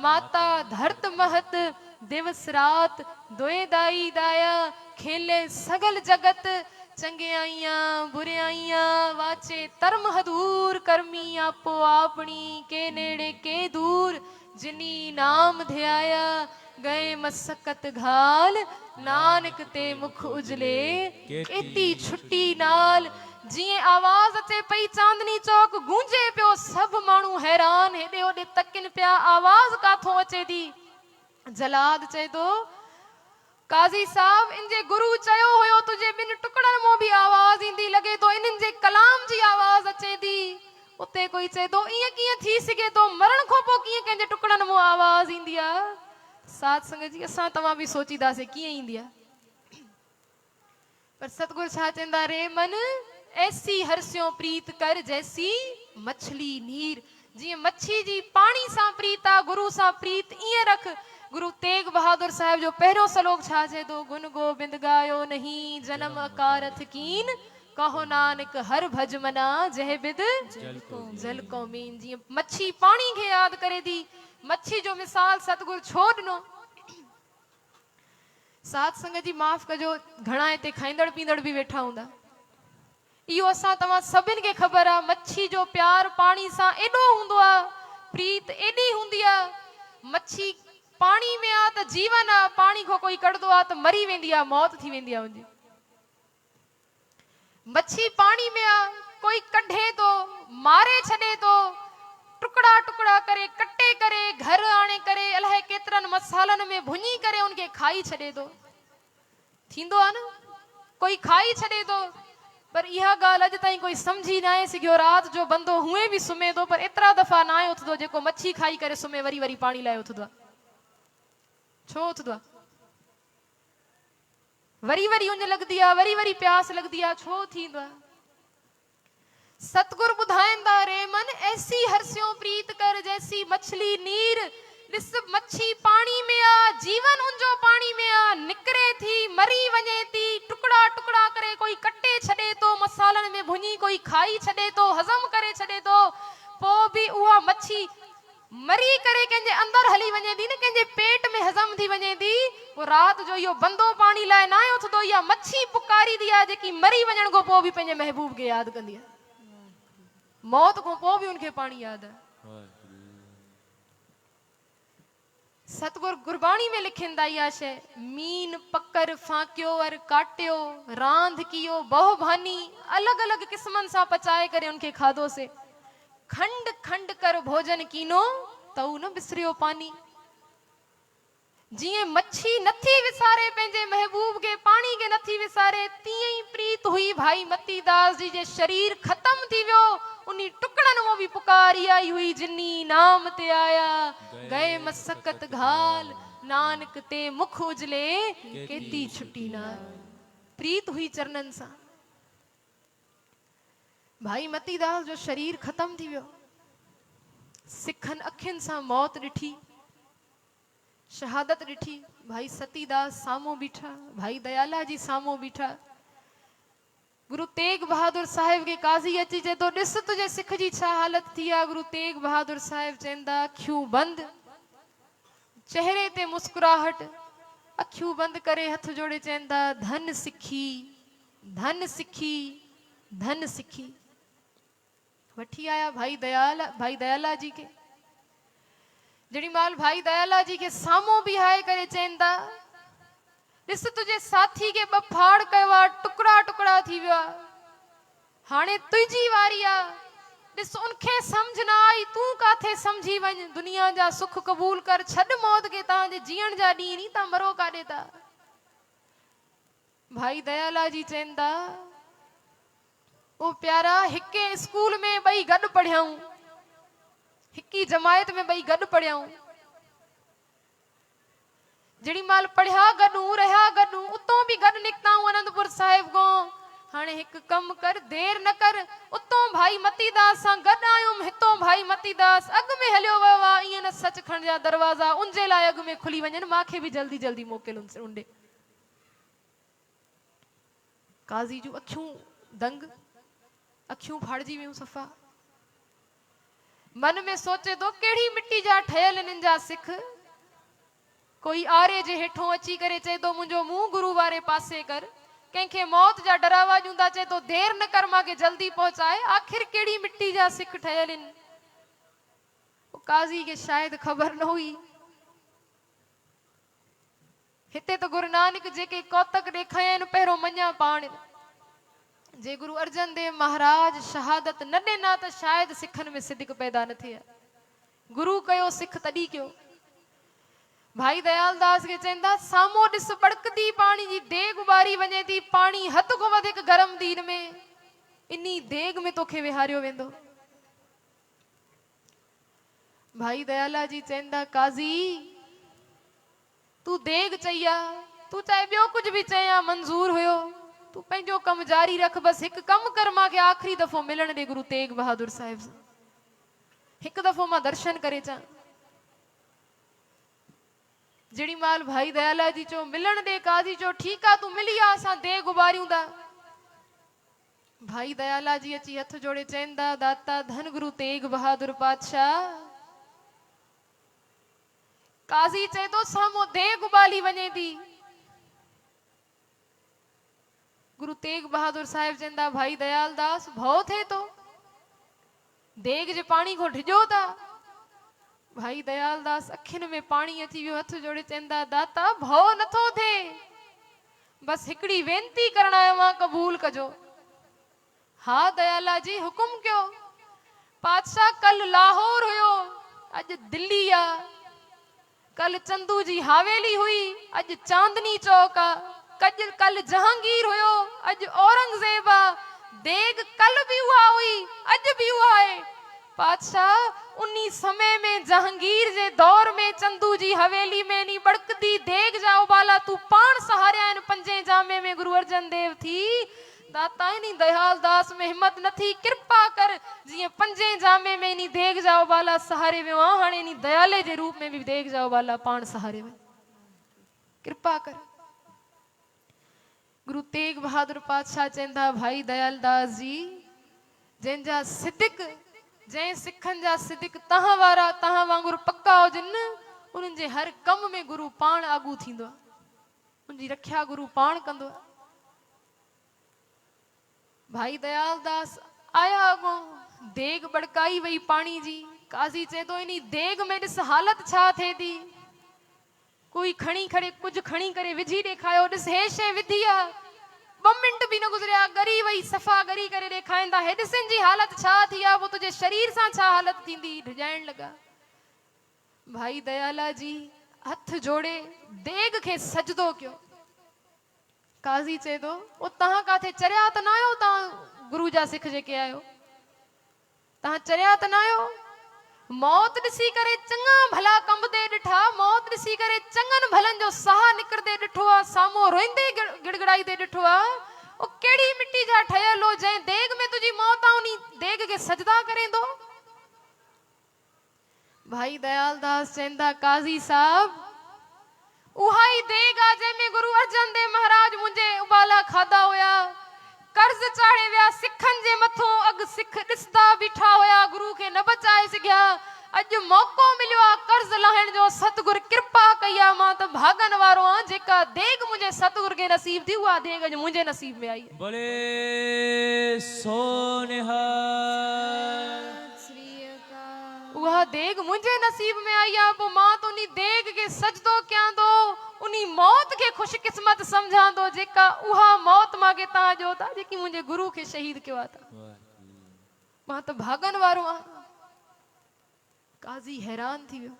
माता धरत महत दिवस रात दोए दाई दाया खेले सगल जगत चंगियाइयां बुराइयां वाचे तरम हदूर करमी आपो आपनी के नेड़े के दूर जिनी नाम ध्याया गए मसकत घाल नानक ते मुख उजले केती छुट्टी नाल जिए आवाज अचे पई चांदनी चौक गूंजे पियो सब माण्हू हैरान हेॾे होॾे तकिन पिया आवाज काथों अचे थी जलाद चए थो काज़ी साहब इनजे गुरु चयो हुयो तुझे बिन टुकड़न मो भी आवाज ईंदी लगे तो इनन जे कलाम जी आवाज अचे थी उते कोई चए थो इएं कीअं थी सघे थो मरण खां पोइ कीअं कंहिंजे टुकड़न मो आवाज ईंदी आहे साध संगत जी असां तव्हां बि सोचींदासीं कीअं ईंदी आहे पर सतगुरु छा चवंदा रे मन ऐसी हरस्यों प्रीत कर जैसी मछली नीर जीअं मच्छी जी पाणी सां प्रीत आहे गुरु सां प्रीत ईअं रख गुरु तेग बहादुर साहिब जो पहिरियों सलोक छा चए थो गुन गोबिंद गायो नहीं जन्म अकारथ कीन कहो नानक हर भज मना जह बिद जल को मीन जीअं मच्छी पाणी खे यादि करे थी मच्छी जो मिसाल सतगुरु छो ॾिनो साध संगत जी माफ़ कजो घणा हिते खाईंदड़ पींदड़ बि वेठा हूंदा इहो असां तव्हां सभिनि खे ख़बर आहे मच्छी जो प्यार पाणी सां एॾो हूंदो आहे प्रीत एॾी हूंदी आहे मच्छी पाणी में आहे त जीवन आहे पाणी खां कोई कढंदो आहे त मरी वेंदी आहे मौत थी वेंदी आहे हुनजी मच्छी पाणी में आहे कोई कढे थो मारे छॾे थो टुकड़ा टुकड़ा करे कटे करे घर आणे करे अलाए केतिरनि मसालनि में भुञी करे उनखे खाई छॾे थो थींदो आहे न कोई खाई छॾे थो पर इहा ॻाल्हि अॼु ताईं कोई सम्झी न आहे सघियो राति जो बंदो हुए बि सुम्हे थो पर एतिरा दफ़ा न आहे उथंदो जेको मच्छी खाई करे सुम्हे वरी वरी पाणी लाइ उथंदो आहे छो उथंदो आहे वरी वरी उञ लॻंदी आहे वरी वरी प्यास लॻंदी आहे छो थींदो आहे सतगुरु ॿुधाईंदा रे मन ऐसी हरस्यों प्रीत कर जैसी मछली नीर ॾिस मच्छी पाणी में आ जीवन उनजो पाणी में आ निकरे थी मरी वञे थी टुकड़ा टुकड़ा करे कोई कटे छॾे थो मसालनि में भुञी कोई खाई छॾे थो हज़म करे छॾे थो पोइ बि उहा मच्छी मरी करे कंहिंजे अंदर हली वञे थी न कंहिंजे पेट में हज़म थी वञे थी पोइ राति जो इहो बंदो पाणी लाइ न आहे उथंदो इहा मच्छी पुकारी थी आहे जेकी मरी वञण खां पोइ बि पंहिंजे महबूब खे यादि कंदी आहे मौत खां पोइ बि उनखे पाणी यादि आहे सतगुरु गुरबाणी में लिखंदा इहा शइ मीन पकर फाकियो अर काटियो रांध कियो बहु भानी अलॻि अलॻि क़िस्मनि सां पचाए करे उनखे खाधोसीं खंड खंड कर भोजन कीनो तऊ न बिसरियो पानी जीअं मच्छी नथी विसारे पंहिंजे महबूब खे पाणी खे नथी विसारे तीअं ई प्रीत हुई भाई मतीदास जी जे शरीर ख़तम थी वियो उन्ही टुकड़नि मां बि पुकारी आई हुई जिनी नाम ते आया गए मसकत घाल नानक ते मुख उजले केती छुट्टी ना प्रीत हुई चरणनि सां भाई मतीदास जो शरीर खत्म थी वियो सिखनि अखियुनि सां मौत ॾिठी शहादत ॾिठी भाई सतीदास साम्हूं बीठा भाई दयाला जी साम्हूं बीठा गुरु तेग बहादुर साहिब के काज़ी अची चए थो ॾिस तुंहिंजे सिख जी छा हालत थी आहे गुरु तेग बहादुर साहिब चवंदा अखियूं बंदि चेहरे ते मुस्कुराहट अखियूं बंदि करे हथ जोड़े चवंदा धन सिखी धन सिखी धन सिखी वठी आया भाई दयाला जी के जड़ी माल भाई दयाला जी के साम्हूं बिहाए करे चवंदा ॾिस तुंहिंजे साथी खे बफाड़ कयो आहे टुकड़ा टुकड़ा थी वियो आहे हाणे तुंहिंजी वारी आहे ॾिस उनखे सम्झ न आई तूं काथे सम्झी वञ दुनिया जा सुख क़बूल कर छॾ मौत खे तव्हांजे जीअण जा ॾींहं नी तव्हां मरो काॾे था भाई दयाला जी चवंदा ओ प्यारा हिके स्कूल में ॿई गॾु पढ़ियाऊं हिकी जमायत में ॿई गॾु पढ़ियाऊं जड़ी माल पढ़िया गॾु रहिया गॾु उतो बि गॾु निकिताऊं आनंदपुर साहिब खां हाणे हिकु कम कर, देर न कर, उतो भाई मतीदास सां गॾु आयुमि, हितो भाई मतीदास अॻु में हलियो वियो आहे, ईअं न सचखंड जा दरवाज़ा उनजे लाइ अॻु में खुली वञनि, मांखे बि जल्दी जल्दी मोकिल उनडे। काज़ी जूं अखियूं दंग, अखियूं फाड़जी वियूं सफ़ा। मन में सोचे थो कहिड़ी मिट्टी जा ठहियल इन्हनि जा सिख। कोई आरे जे हेठों अची करे चए थो मुंहिंजो मुंहुं गुरु वारे पासे कर, कंहिंखे मौत जा डरावा ॾींदा चए थो देर न कर मांखे जल्दी पहुचाए। आखिर कहिड़ी मिट्टी जा सिख ठहियल आहिनि? काज़ी खे शायदि ख़बर न हुई। हिते त गुरु नानक जेके कौतक ॾेखारिया आहिनि पहिरियों मञा पाण। जे गुरु अर्जन देव महाराज शहादत न ॾिना त शायदि सिखनि में सिदक पैदा न थिए। गुरु कयो सिख तॾहिं कयो। भाई दयालदास खे चवनि था साम्हूं ॾिस बड़कदी पाणी जी देग उॿारी वञे थी, पाणी हद खां वधीक गरम दीन में, इन्ही देग में तोखे विहारियो वेंदो। भाई दयाला जी चवनि था काज़ी तूं देग चई आहे, तूं चाहे ॿियो कुझु बि चई आहे मंज़ूर हुयो, तूं पंहिंजो कमु जारी रख, बस हिकु कमु कर, मांखे आख़िरी दफ़ो मिलण ॾे गुरु तेग बहादुर साहिब सां, हिकु दफ़ो मां दर्शन करे अचां। जेड़ी माल भाई दयाला जी चो मिलण दे, काज़ी चो ठीकु आहे तूं मिली आ, असां देग उॿारियूं था। भाई दयाला जी अची हथ जोड़े चवनि था दाता धन गुरु तेग बहादुर पातशाह। काज़ी चए थो साम्हूं देग उॿारी वञे थी। गुरु तेग बहादुर साहिब चवनि था भाई दयालदास भउ थिए थो, देग जे पाणी को ढिजो था। भाई दयालदास अखियुनि में पाणी अची वियो, हथ जोड़े चवनि था दाता भउ नथो थिए, बस हिकिड़ी वेनती करण आयो आहियां, क़बूल कजो। हा दयाला जी हुकुम कयो। पातशाह कल लाहौर हुयो, अॼु दिल्ली आ, कल चंदू जी हवेली हुई, अॼु चांदनी चौक आ, कल जहांगीर हुयो, अॼु औरंगजेब आ, देग कल भी हुआ हुई, अॼु भी हुआ है। पातशाह उन्हीं समय में जहांगीर जे दौर में चंदू जी हवेली में नी बड़कदी देग जा उबाला तू पाण सहारिया इन पंजे जामे में गुरु अर्जन देव थी। दाता नी दयाल दास में हिम्मत न थी, कृपा कर जी पंजे जामे में नी देग जा उबाला सहारे वियो आ, हाणे नी दयाले जे रूप में भी देग जा उबाला पाण सहारे वे, कृपा कर। गुरु तेग बहादुर पातशाह चंदा भाई दयाल दास जी जंहिंजा सिद्दीक, जंहिं सिखनि जा सिद्दीक तहां वारा तहां वांगुरु पक्का हुजनि, उन्हनि जे हर कम में गुरु पाण आगू थींदो आहे, उनजी रखिया गुरु पाण कंदो आहे। भाई दयाल दास आया अॻों, देग बड़काई वई पाणी जी। काज़ी चए थो इनी देग में ॾिस हालत छा थिए थी, कोई खणी करे कुझु खणी करे विझी ॾेखारियो, ॾिस हे शइ विधी आहे, 2 मिंट भी न गुजरिया गरी वई, सफ़ा गरी करे ॾेखारीनि था, हे ॾिसनि जी हालत छा थी आहे, वो तुंहिंजे शरीर सां छा हालत थींदी, ढिजाइण लॻा। भाई दयाला जी हथ जोड़े देग खे सजदो कयो। काज़ी चए थो ओ तहां काथे चरिया त न आयो, तहां गुरु जा सिख जेके आयो, तहां चरिया त न आयो? मौत ॾिसी करे चङा भला कंबदे ॾिठा, मौत ॾिसी करे चङनि भलनि जो साह निकिरदे ॾिठो आहे, साम्हूं रोईंदे गिड़गिड़ाईंदे ॾिठो आहे। ओ कहिड़ी मिट्टी जा ठहियल हो जंहिं देग में तुंहिंजी मौत आ, उनी देग खे सजदा करेंदो? भाई दयाल दास चवंदा काज़ी साहब उहा ई देग आ जंहिंमें गुरु अर्जन देव महाराज मुंहिंजे उबाला खाधा हुया, कर्ज चाढ़े विया सिखनि जे मथों, अॻु सिख ॾिसदा बीठा हुया, गुरु खे न बचाए सघिया, अॼु मौक़ो मिलियो आहे कर्ज लाहिण जो, सतगुर कृपा कई आहे, मां त भागन वारो आं, जेका देग मुंहिंजे सतगुर खे नसीब थी उहा देग अॼु मुंहिंजे नसीब में आई है। बोले सोनिहा उहा देग मुंहिंजे नसीब में आई आहे, पोइ मां त उनी देग खे सजदो कयां थो, उनी मौत खे खुशकिस्मत समझां थो, जेका उहा मौत मांखे तव्हां ॾियो था, जेकी मुंहिंजे गुरु खे शहीद कयो आहे, मां त भागन वारो आं। काज़ी हैरान थी वियो।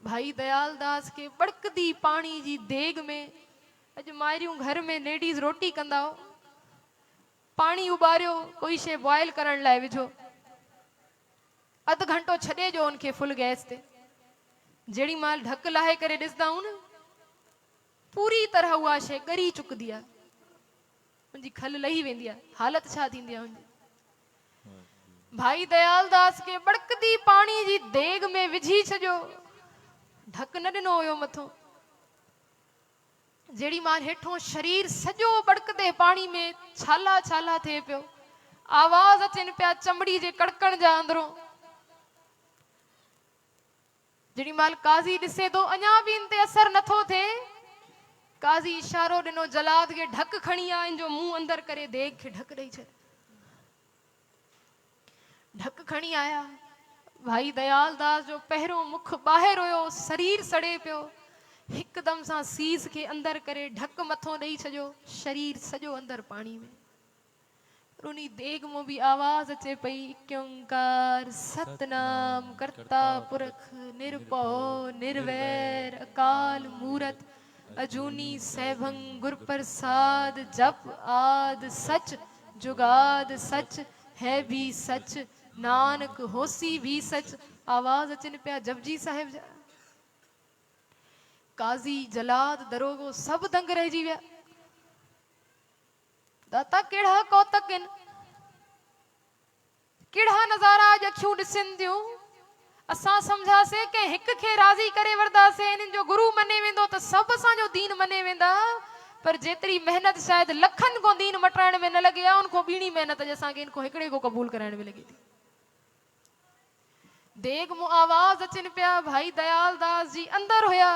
भाई दयाल दास के बड़कदी पाणी जी देग में, अॼु मायरियूं घर में लेडीज़ रोटी कंदा हो, पाणी उॿारियो, कोई शइ बॉइल करण लाइ विझो, अधु घंटो छॾे ॾियो उनखे फुल गैस ते, जेड़ी माल ढक लाहे करे ॾिसदा हूं न, पूरी तरह उहा शइ ॻरी चुकदी आहे। उनजी खल लही वेंदी आहे, हालत छा थींदी आहे उनजी। भाई दयाल दास के बड़कदी पानी जी देग में विझी छजो, ढक न ॾिनो हुयो मथो। जेड़ी माल हेठों शरीर सजो बड़कदे पानी में छाला छाला थे पियो, आवाज अचन पिया चमड़ी जे कड़कण जा अंदरों। जेड़ी माल काजी दिसे तो अञा भी इन ते असर नथो थे, काजी इशारो ॾिनो जलाद के ढक खणी आ, इन जो मुंह अंदर करे देग के ढक ॾेई छॾ। ढक खणी आया, भाई दयाल दास जो पहिरों मुख ॿाहिरि हुयो, शरीर सड़े पियो, हिकदम सां सीस के अंदर करे ढक मथो ॾेई छॾियो, शरीर सॼो अंदर पाणी में। उनी देग में भी आवाज अचे पई, इक ओंकार सतनाम करता पुरख निर्भव निर्वैर अकाल मूरत अजूनी सैभं गुर प्रसाद जप आद सच जुगाद सच है भी सच नानक होसी भी सच। आवाज अचन पिया जपजी साहिब जा। काजी जलाद दरोगो सब दंग रहिजी विया। दाता केड़ा कौतक इन, केड़ा नजारा अज अखियूं ॾिसन थियूं। असां समझासे के हिक खे राज़ी करे वरदासे, इन जो गुरु मने वेंदो त सब असांजो दीन मने वेंदा, पर जेतरी मेहनत शायद लखन को दीन मटाइण में न लगे आ, उनको बीणी मेहनत अज असांखे इनको हिकड़े को कबूल कराइण में लगी थी। देग मु आवाज अचन पिया, भाई दयाल दास जी अंदर हुया।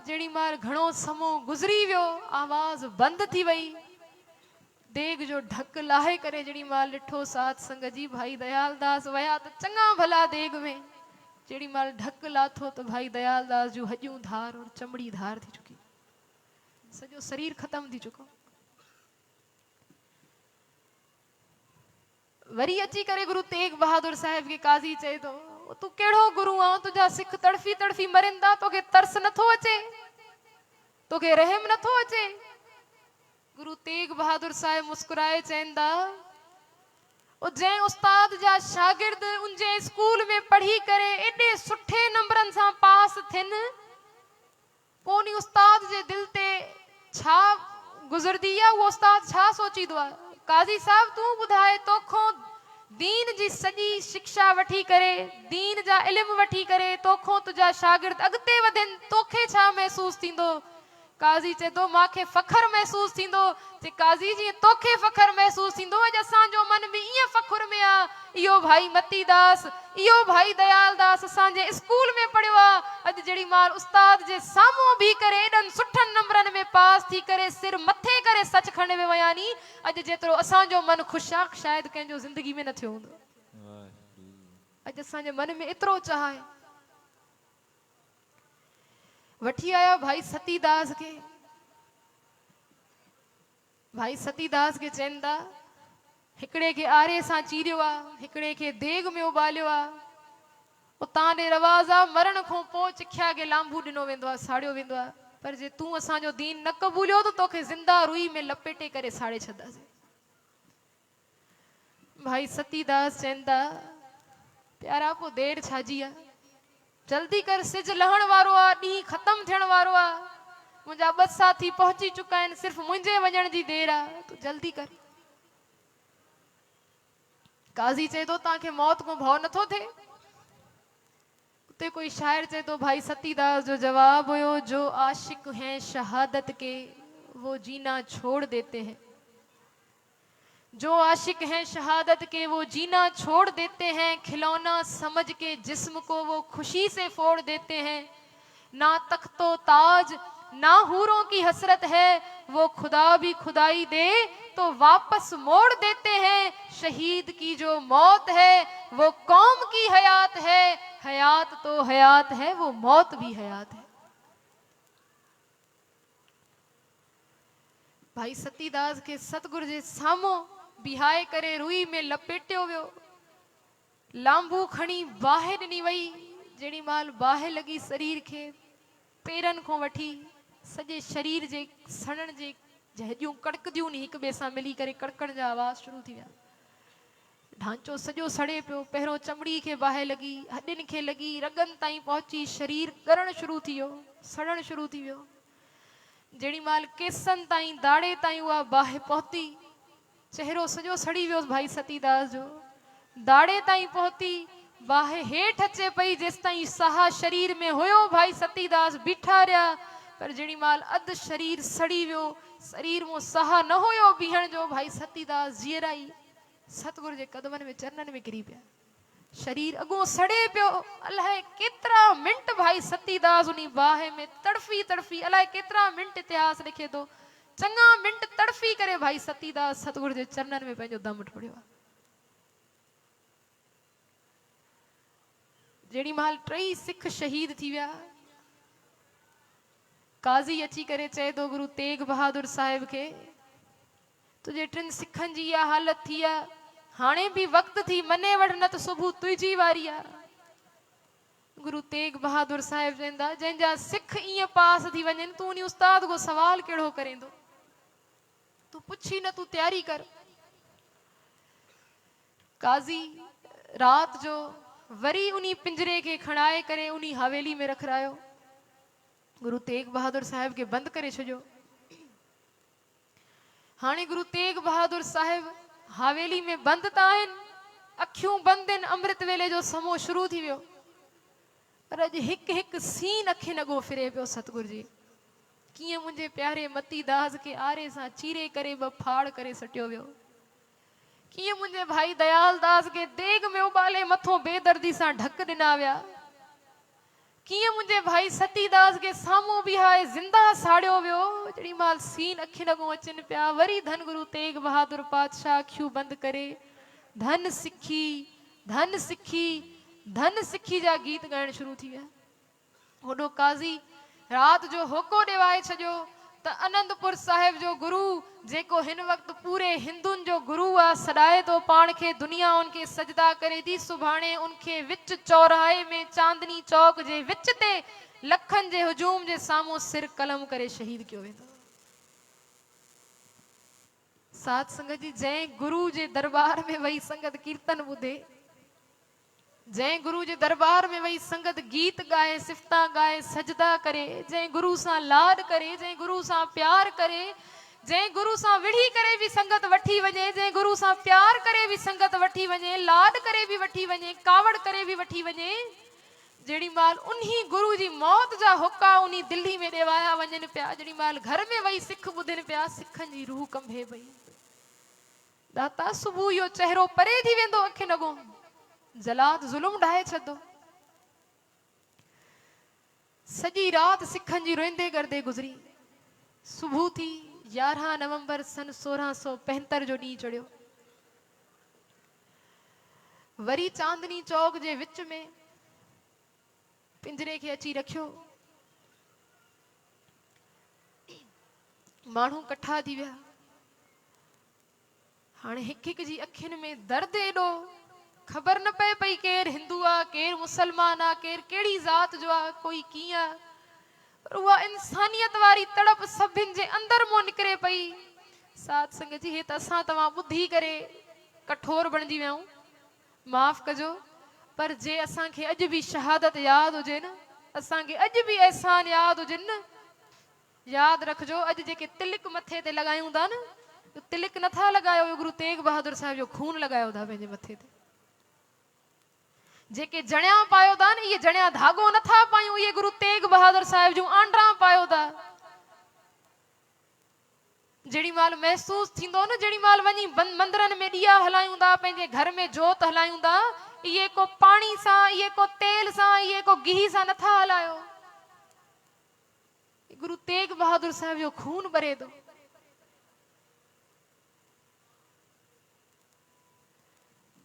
जेड़ी मार घणो समो गुजरी वियो, आवाज बंद थी वई। देग जो ढक लाहे करे जेड़ी माल ॾिठो साथ संग जी, भाई दयाल दास वया त चंगा भला देग में। जेड़ी माल ढक लाथो तो भाई दयाल दास जो हजू धार और चमड़ी धार थी चुकी, सजो शरीर खत्म थी चुको। वरी अची करे गुरु तेग बहादुर साहिब के काजी चए तो, तू केड़ो गुरु आ, तुझा सिख तड़फी तड़फी मरिंदा, तोखे तरस नथो अचे, तोखे रहम नथो अचे। गुरु तेग बहादुर साहिब मुस्कुराए चेंदा, जै उस्ताद जा शागिर्द उनजे स्कूल में पढ़ी करे एडे सुठे नंबरन सां पास थिन, कोनी उस्ताद जे दिल ते छा गुजरदी आ, वो उस्ताद छा सोचीदो आ। काजी साहब तू बुधाए, तोखो दीन जी सजी शिक्षा वठी करे, दीन जा इल्म वठी करे तोखो तुझा शागिर्द अगते वधन, तोखे छा महसूस थींदो। काजी चे तो माखे फखर महसूस थींदो। चे काजी जी तोखे फखर महसूस थींदो, अज असांजो मन भी इए फखर में आ। इयो भाई मती दास, इयो भाई दयाल दास असांजे स्कूल में पढ़ियो आ। अज जेड़ी माल उस्ताद जे सामू भी करे एडन सुठन नंबरन में पास थी करे सिर मथे करे सच खणे में वयानी, अज जेतरो असांजो मन खुशाक शायद कंहिंजो जिंदगी में न थियो हूंदो। अज असांजे मन में एतरो चाह है। वठी आया भाई सतीदास के, भाई सतीदास के चेंदा, हिकड़े के आरे सां चीरियो आ, हिकड़े के देग में उबालियो आ। उतां दे रवाजा मरण को पो चिख्या के लांबू दिनो वेंदो आ, साड़ियो वेंदो आ, पर जे तू असांजो दीन न कबूलियो तो तोखे जिंदा रुई में लपेटे करे साड़े छदासे। भाई सतीदास चेंदा, प्यारा पो देर छाजी आ, जल्दी कर, सिज लहण वारो आ, डी खत्म थियण वारो आ, मुंजा बस साथी पहुंची चुका आहिनि, सिर्फ मुंहिंजे वञण जी देर आ, तू जल्दी कर। काजी चए तो ताके मौत को भव नथो थे। उते कोई शायर चए तो भाई सतीदास जो जवाब हुयो, जो आशिक हैं शहादत के वो जीना छोड़ देते हैं, जो आशिक हैं शहादत के वो जीना छोड़ देते हैं, खिलौना समझ के जिस्म को वो खुशी से फोड़ देते हैं। ना तख्तो ताज ना हूरों की हसरत है, वो खुदा भी खुदाई दे तो वापस मोड़ देते हैं। शहीद की जो मौत है वो कौम की हयात है, हयात तो हयात है वो मौत भी हयात है। भाई सतीदास के सतगुरु जे सामो बिहाए करे रुई में लपेटियो वियो, लांबू खणी बाहि ॾिनी वई। जेड़ी माल बाहि लगी शरीर के पेरन को वठी सजे शरीर जे सड़न जे जहजूं कड़कदियूं नी हिक बे सां मिली करे कड़कण जा आवाज शुरू थी विया। ढांचो सजो सड़े पियो, पहिरों चमड़ी के बाहि लगी, हड्डिन के लगी, रगन ताईं पहुंची, शरीर गरण शुरू थी वियो, सड़न शुरू थी वियो। जेड़ी माल केसन ताईं दाड़े ताईं उहा बाहि पहुती, चेहरो सॼो सड़ी वियो भाई सतीदास जो। दाड़े ताईं पहुती, बाहि हेठि अचे पई, जेसि ताईं साह शरीर में हुयो भाई सतीदास बीठा रहिया। पर जेड़ी माल अध शरीर सड़ी वियो, शरीर में साह न हुयो बीहण जो, भाई सतीदास जीअराई सतगुरु जे कदमनि में चरणनि में किरी पिया। शरीर अगो सड़े पियो। अलाए केतिरा मिंट भाई सतीदास उनी बाहि में तड़फी तड़फी, अलाए केतिरा मिंट इतिहास लिखे थो, चङा मिंट तड़फी करे भाई सतीदास सतगुरु जे चरणनि में पंहिंजो दम ठोड़ियो। जेड़ी माल टई सिख शहीद थी विया, काज़ी अची करे चए थो गुरु तेग बहादुर साहिब खे, तुझे टिन सिखनि जी इहा हालत थी आहे, हाणे भी वक्त थी, मने वठ न त सुबुह तुंहिंजी वारी आहे। गुरु तेग बहादुर साहिब चवंदा, जंहिंजा सिख ईअं पास थी वञनि, तूं उन उस्ताद को सवाल कहिड़ो करेंदो, तू पुछी न, तू तैयारी कर। काज़ी रात जो वरी उनी पिंजरे के खणाए करे उनी हवेली में रखरायो। गुरु तेग बहादुर साहिब के बंद करे छो। हाणे गुरु तेग बहादुर साहिब हवेली में बंद ताइन, अखियूं बंद इन, अमृत वेले जो समो शुरू थी वियो। पर अज हिक हिक सीन अखि नगो फिरे पियो सतगुरु जी। किए मुझे प्यारे मती दास के आरे सा चीरे करे ब फाड़ करे सटियो वियो। किए मुझे भाई दयाल दास के देग में उबाले मथो बेदर्दी सा ढक दिना विया। किए मुझे भाई सतीदास के सामू बिहाए जिंदा साड़ियो वियो। जड़ी माल सीन अखि नगो अचन पिया। वरी धन गुरु तेग बहादुर पातशाह अखियूं बंद करे धन सिखी धन सिखी धन सिखी जा गीत गायण शुरू थी विया। होडो काज़ी रात जो होको देवाए छजो त आनंदपुर साहिब जो गुरु जेको हिन वक्त पूरे हिंदुन जो गुरु आ, सदाए तो पान के दुनिया उनके सजदा करे थी। सुभाणे उनके विच चौराहे में चांदनी चौक जे विच ते लखन जे हुजूम जे सामो सिर कलम करे शहीद कियो वेंदो। साध संगत जी, जय गुरु जे दरबार में वही संगत कीर्तन बुधे, जय गुरु जे दरबार में वही संगत गीत गाए, सिफता गाए, सजदा करे, जय गुरु सा लाड करे, जय गुरु सा प्यार करे, जय गुरु सा विढ़ी करे भी संगत वठी वने, जय गुरु सा प्यार करे भी संगत वठी वने, लाड करे भी वठी वने, कावड़ करे भी वठी वने। जेड़ी माल उन्हीं गुरु जी मौत जा हुक्का उन्हीं दिल्ली में देवाया वजन पिया। जेड़ी माल घर में वही सिख बुधन पिया, सिखन जी रूह कंभे पई। दाता सुबुह यो चेहरो परे थी वेंदो अखि नगो, जलाद जुल्म ढाए छदो। सजी रात सिखन जी रोंदे करदे गुजरी। सुबह थी 11 नवंबर सन 1675 जो डी चढ़ियो। वरी चांदनी चौक जे विच में पिंजरे के अची रखियो। माण्हू कट्ठा थी विया। हाणे हिक हिक जी अखियुनि में दर्द एडो, खबर न पए पई केर हिंदू आ, केर मुसलमान आ, केर केड़ी जात जो आ, कोई कीअं। पर उहा इंसानियत वारी तड़प सभिन जे अंदर मो निकरे पई। साध संगत जी, हे त असां तव्हां ॿुधी करे कठोर बणजी वियाऊं, माफ़ कजो। पर जे असां खे अॼु भी शहादत याद हुजे न, असां खे अॼु भी एहसान याद हुजन न, याद रखजो अॼु जेके तिलक मथे ते लगायूं था न, तिलक नथा लगायो, गुरु तेग बहादुर साहिब जो खून लगायो था पंहिंजे मथे ते। जेके जणिया पायो था न, ये जणिया धागो नथा पायूं, ये गुरु तेग बहादुर साहिब जो आंडरा पायो था। जेड़ी माल महसूस थींदो न, जेड़ी माल वनी मंदिरन में दिया हलायूं था, पंहिंजे घर में जोत हलायूं था, ये को पानी सा, ये को तेल सा, ये को घी सा नथा हलायो। गुरु तेग बहादुर साहिब जो खून बरे दो।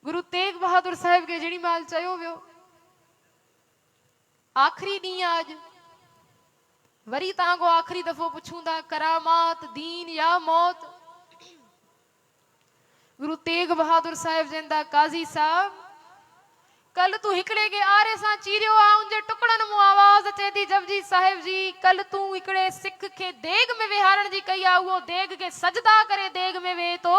गुरु तेग बहादुर साहिब के जेड़ी माल चयो वियो, आखिरी डी आज वरी तां को आखिरी दफो पुछूं था, करामात दीन या मौत। गुरु तेग बहादुर साहिब चंदा, काजी साहब कल तू हिकड़े के आरे सा चीरियो आ, उनजे टुकड़न मु आवाज अचे थी, जपजी साहिब जी कल तू हिकड़े सिख के देग में विहारण जी कई आ, वो देग के सजदा करे देग में वे तो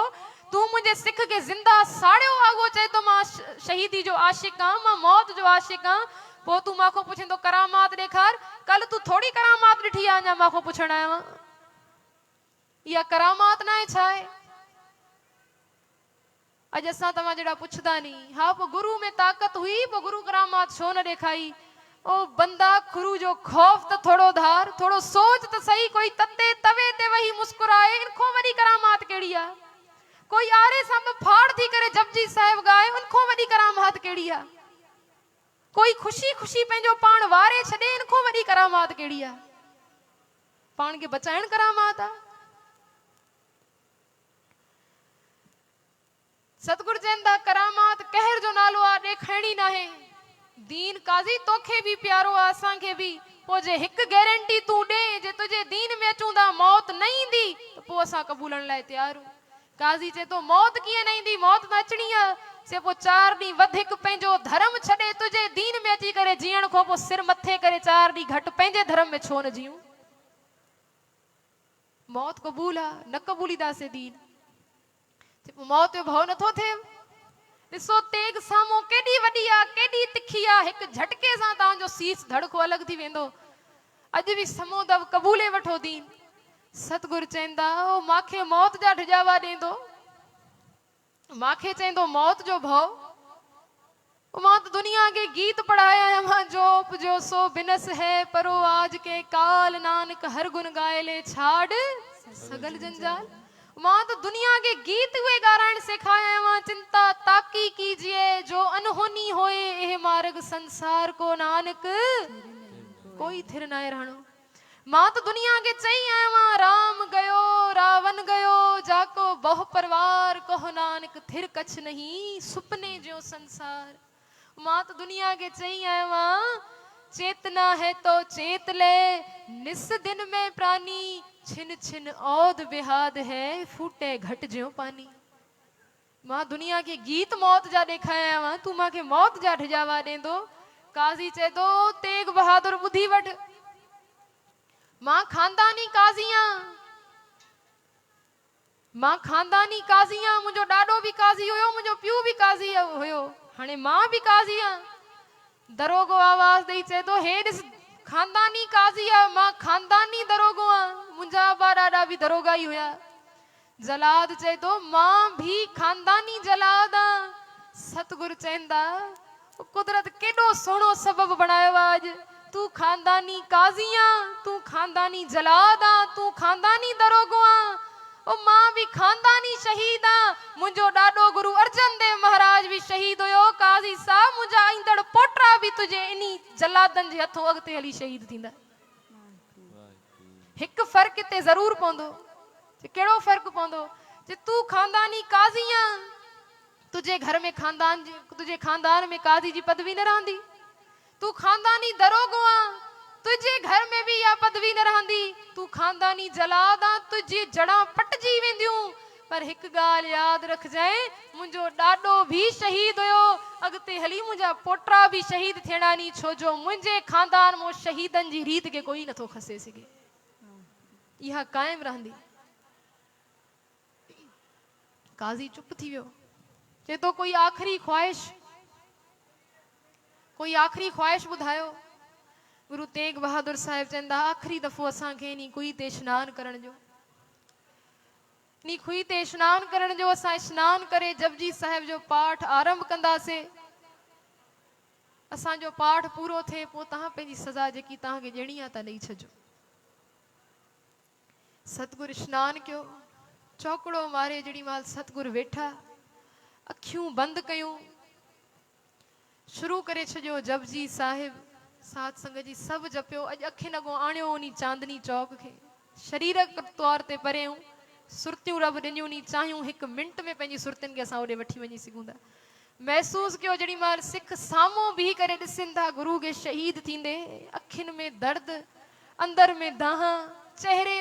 तू मुझे सिख के जिंदा साड़ियो आ, वो चे तो मां शहीदी जो आशिक आ, मां मौत जो आशिक आ। पो तू माखो पुछंदो करामात ॾेखार, कल तू थोड़ी करामात ॾिठी आ, अञा माखो पुछण आयो आ। इहा करामात न आहे छा आहे? अज असां तव्हां जड़ा पुछदा नहीं हाँ पो गुरु में ताकत हुई पो गुरु करामात छो न देखाई ओ बंदा खुरू जो खौफ तो थोड़ो धार थोड़ो सोच तो सही कोई तते तवे ते वही मुस्कुराए इनको वरी करामात केड़ी आ कोई आरे सामने फाड़ थी करे जपजी साहिब गाए उनको वरी करामात केड़ी आ कोई खुशी खुशी पंहिंजो पाण वारे छॾे इनको वरी करामात केड़ी आ पाण के बचाइण करामात आ सतगुरु चंदा करामात कहर जो नालो आ ॾेखाइणी ना है दीन काजी तोखे भी प्यारो आ असां के भी पो जे हिक गारंटी तू दे जे तुझे दीन में अचूंदा मौत नहीं दी तो पो असां कबूलण लाए तैयार काजी चे तो मौत किए नहीं दी मौत न अचणी आ से पो 4 दी वधिक पंहिंजो धर्म छॾे तुझे दीन में अची करे जीअण खो पो सिर मथे करे 4 दी घट पंहिंजे धर्म में छो न जियूं मौत कबूल आ न कबूलीदा से दीन मौत जो भव नथो थे ॾिसो तेग सामो केडी वडी आ केडी तिखी आ हिक झटके सां तां जो सीस धड़को अलग थी वेंदो अज भी समोदव कबूले वठो दीन सतगुरु चंदा ओ माखे मौत जा ढजावा देंदो माखे चंदो मौत जो भव मां तो दुनिया के गीत पढ़ाया है मां जोप जो सो बिनस है परो आज के काल नानक हर गुण गाए ले छाड़ सगल जंजाल मां तो दुनिया के गीत हुए गारायण सिखाया वहां चिंता ताकी कीजिए जो अनहोनी होए एह मार्ग संसार को नानक कोई थिर नाए रहणो मां तो दुनिया के चई आया वहां राम गयो रावण गयो जाको बहु परवार कहो नानक थिर कछ नहीं सुपने जो संसार मां तो दुनिया के चई आया वहां चेतना है तो चेत ले निस दिन में प्राणी छिन छिन औद बिहाद है फूटे घट ज्यो पानी मां दुनिया के गीत मौत जा देखाया वा तू मां के मौत जा ढजावा देंदो काजी चे दो तेग बहादुर बुधी वठ मां खानदानी काजियां मुझो डाडो भी काजी होयो मुझो प्यू भी काजी होयो हने मां भी काजी आ दरोगो आवाज दई चे दो हे दिस खानदानी काजी आ मां खानदानी दरोगो आ मुंजा बा डाडा भी दरोगा ही हुया जलाद चे तो मां भी खानदानी जलाद आ सतगुरु चंदा कुदरत केडो सोनो सबब बनायो आज तू खानदानी काजिया तू खानदानी जलाद आ तू खानदानी दरोगो आ ओ मां भी खानदानी शहीद आ मुंजो डाडो गुरु अर्जन देव महाराज भी शहीद होयो काजी साहब मुंजा इंदड़ पोटरा भी तुझे इनी जलादन जे हथों अगते हली शहीद थींदा एक फर्क ते जरूर पौंदो केड़ो फर्क पौंदो जे तू खानदानी काजिया तुझे घर में तुझे खानदान में काजी जी पदवी न रहंदी तू खानदानी दरोगो आ तुझे घर में भी या पदवी न रहंदी तू खानदानी जलादा तुझी जड़ा पटजी वेंदियूं पर एक गाल याद रख जाए मुंजो डाडो भी शहीद होयो अगते हली मुंजा पोटरा भी शहीद थियणा नी छो जो मुंजे खानदान मो शहीदन जी रीत के कोई नथो खसे सके यह कायम रहंदी काजी चुप थी वियो जे तो कोई आखिरी ख्वाहिश बुधायो गुरु तेग बहादुर साहिब चंदा आखिरी दफो असा के नी कुई ते स्नान करण जो असा स्नान करे जपजी साहिब जो पाठ आरंभ कंदा से असा जो पाठ पूरो थे पो तहां पेजी सजा जेकी तहां के जेणी आ ता नहीं छजो सतगुरु स्नान क्यों चौकड़ो मारे जड़ी माल सतगुरु वेठा अखियूं बंद कयूं शुरू करे छजो जपजी साहिब साथ संग जी सब जपियो अज अखि नगो आणियो उनी चांदनी चौक के शरीरक तौर ते परियूं सुरतियूं रब ॾिनियूं नी चाहियूं एक मिनट में पंहिंजी सुरतिन के असां ओॾे वठी वञी सघूं था महसूस कयो जड़ी माल सिख सामो भी करे ॾिसिन था गुरु के शहीद थींदे अखिन में दर्द अंदर में दाह चेहरे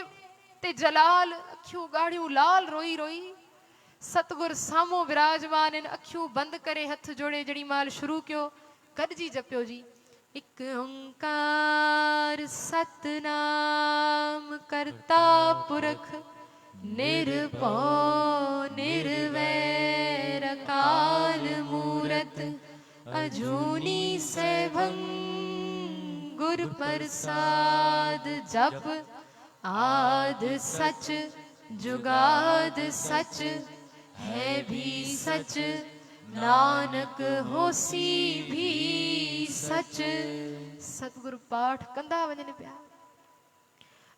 ते जलाल अखियूं गाढ़ियूं लाल रोई रोई सतगुर सामो विराजमान इन अखियूं बंद करे हथ जोड़े जड़ी माल शुरू क्यों गॾजी जपियो जी एक ओंकार सतनाम करता पुरख निर्भौ निर्वैर काल मूरत अजूनी सैभं गुर प्रसाद जप आद सच जुगाद सच है भी सच, नानक होसी भी सच। सतगुरु पाठ कंदा वजन पिया,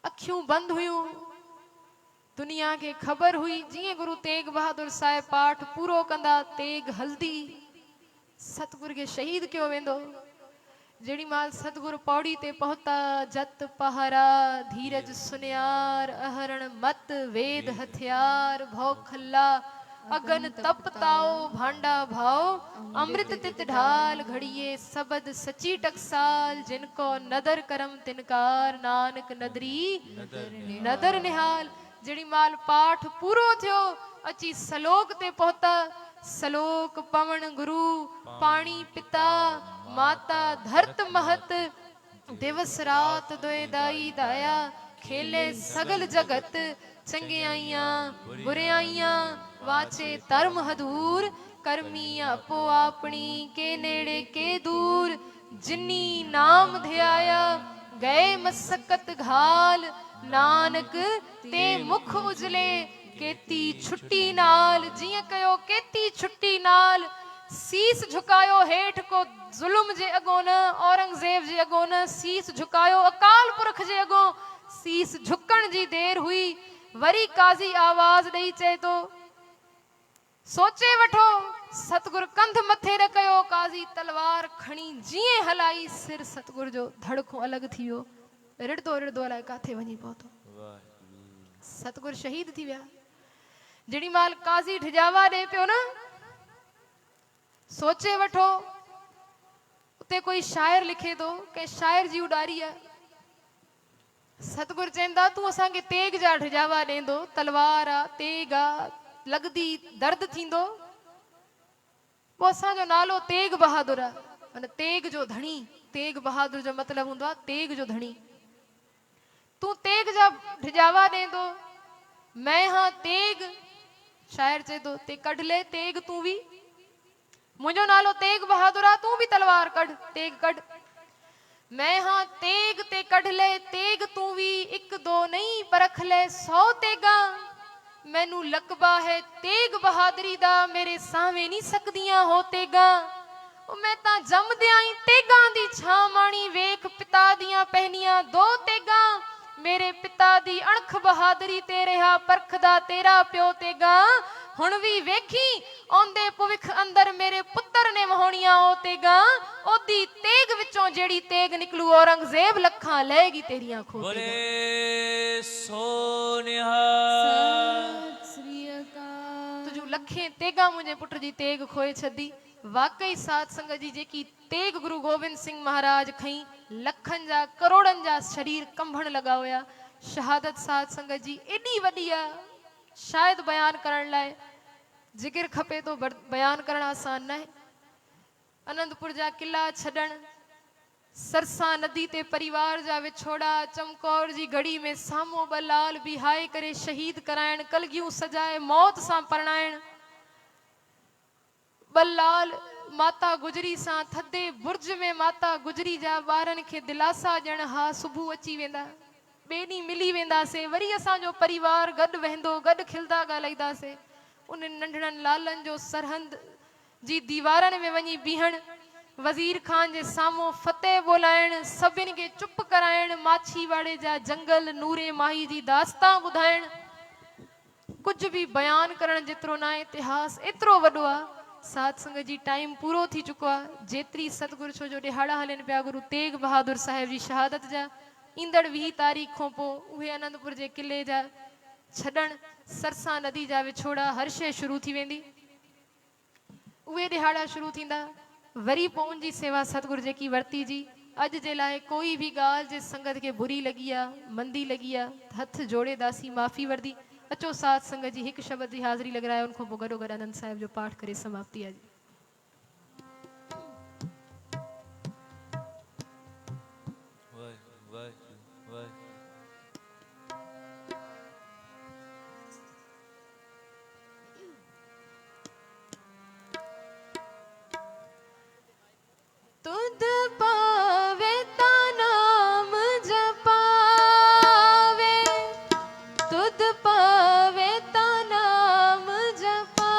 अखियूं बंद हुयूं, दुनिया के खबर हुई जी गुरु तेग बहादुर साहिब पाठ पूरो कंदा, तेग हल्दी सतगुरु के शहीद क्यों वेंदो। जेड़ी माल सतगुरु पौड़ी ते पहुता, जत पहरा धीरज सुनियार, अहरण मत वेद हथियार, भौ खल्ला अगन तपताओ, भांडा भाव अमृत तित ढाल, घड़िए सबद सची टकसाल, जिनको नदर करम तिनकार, नानक नदरी नदर निहाल। जेड़ी माल पाठ पूरो थियो, अची सलोक ते पहुता, सलोक पवन गुरु पानी पिता, माता धरत महत, दिवस रात दोए दाई दाया, खेले सगल जगत, चंगियाइयां बुरियाइयां, वाचे धर्म हदूर, करमी आपो आपनी, के नेड़े के दूर, जिन्नी नाम ध्याया गए मसकत घाल, नानक ते मुख उजले केती छुट्टी नाल। जियां कयो केती छुट्टी नाल, सीस झुकायो हेठ को जुल्म जे अगो न, औरंगजेब जे अगो न सीस झुकायो, अकाल पुरख जे अगो सीस झुकण जी देर हुई। वरी काजी आवाज ॾेई चए तो सोचे वठो, सतगुरु कंध मथे रखयो, काजी तलवार खणी जीअं हलाई, सिर सतगुरु जो धड़को अलग थी वियो, रिड़दो रिड़दो अलाए काथे वञी पहुतो। सतगुरु शहीद थी विया। जेड़ी माल काजी ढिजावा ॾे पियो न, सोचे वठो उते कोई शायर लिखे तो के शायर जी उडारी है। सतगुरु चवंदा तू असांखे तेग जा ढिजावा ॾेंदो, तलवार आ तेग आ लगदी दर्द थींदो, पोइ असांजो नालो तेग बहादुर आ, माना तेग जो धणी। तेग बहादुर जो मतलब हूंदो आहे तेग जो धणी। तू तेग जा ढिजावा ॾेंदो, मैं हाँ तेग, शायर चए तो ते कढ ले तेग तू भी, मुझो नालो तेग बहादुर आ, तू भी तलवार कढ तेग कढ। मैं हाँ तेग ते कढ ले तेग तू भी, एक दो नहीं परख ले 100 तेगा, मैनू लकबा है तेग बहादुरी दा, मेरे सावे नहीं सकदियां हो तेगा। मैं तां जमदियां ही तेगां दी छां माणी, वेख पिता दियां पहनियां 2 तेगा, मेरे पिता दी अणख बहादुरी ते रहा, परखदा तेरा प्यो तेगा। हुण भी वेखी औंदे भविख अंदर मेरे पुत्र ने वहाउणियां ओ तेगा, ओदी तेग विचों जेड़ी तेग निकलू, औरंगजेब लखां लएगी तेरियां खो तेगा। बोले सो निहाल। सत श्री अकाल। तुझू लखे तेगा मुझे पुत्र जी तेग खोए छदी। वाकई साध संगत जी जेकी तेग गुरु गोविंद सिंह महाराज खई, लखन जा करोड़न जा शरीर कंभण लगा हुआ। शहादत साध संगत जी एडी वडी आ, शायद बयान करण लाए जिगर खपे तो बयान करण आसान न है। आनंदपुर जा किला छडण, सरसा नदी ते परिवार जा विछोड़ा, चमकौर जी गढ़ी में सामो बलाल बिहाए करे शहीद कराइण, कलगियूं सजाए मौत सां परणाइण। बलाल माता गुजरी सां थदे बुर्ज में माता गुजरी जा ॿारनि खे दिलासा ॾियण, हा सुबुह अची वेंदा, ॿिए ॾींहुं मिली वेंदासीं, वरी असांजो परिवार गॾु वेंदो, गॾु खिलंदा ॻाल्हाईंदासीं। उन नंढड़नि लालनि जो सरहंद जी दीवारनि में वञी बीहण, वज़ीर खान जे साम्हूं फतेह ॿोलाइण, सभिनि खे चुप कराइण, माछीवाड़े जा जंगल नूरे माही जी दास्तां ॿुधाइण। कुझु बि बयान करण जेतिरो न आहे, इतिहास एतिरो वॾो आहे। साध संगत जी टाइम पूरो थी चुको आहे। जेतिरी सतगुरु छो जो ॾिहाड़ा हलनि पिया गुरु तेग बहादुर साहिब जी शहादत जा, ईंदड़ 20 तारीख़ खां पोइ उहे आनंदपुर जे किले जा छॾण, सरसा नदी जा विछोड़ा, हर शइ शुरू थी वेंदी। उहे ॾिहाड़ा शुरू थींदा, वरी पोइ उनजी सेवा सतगुरु जेकी वरिती जी। अॼु जे लाइ कोई बि ॻाल्हि जे संगत खे बुरी लॻी आहे, मंदी लॻी आहे, हथ जोड़े दासी माफ़ी वरदी। अचो साध संगत जी हिकु शब्द जी हाज़िरी लॻराए, उन खां पोइ गॾो गॾु आनंद साहिब जो पाठ करे समाप्ति आहे। तुद पावे ता नाम जपावे, तुद पावे ता नाम जपावे,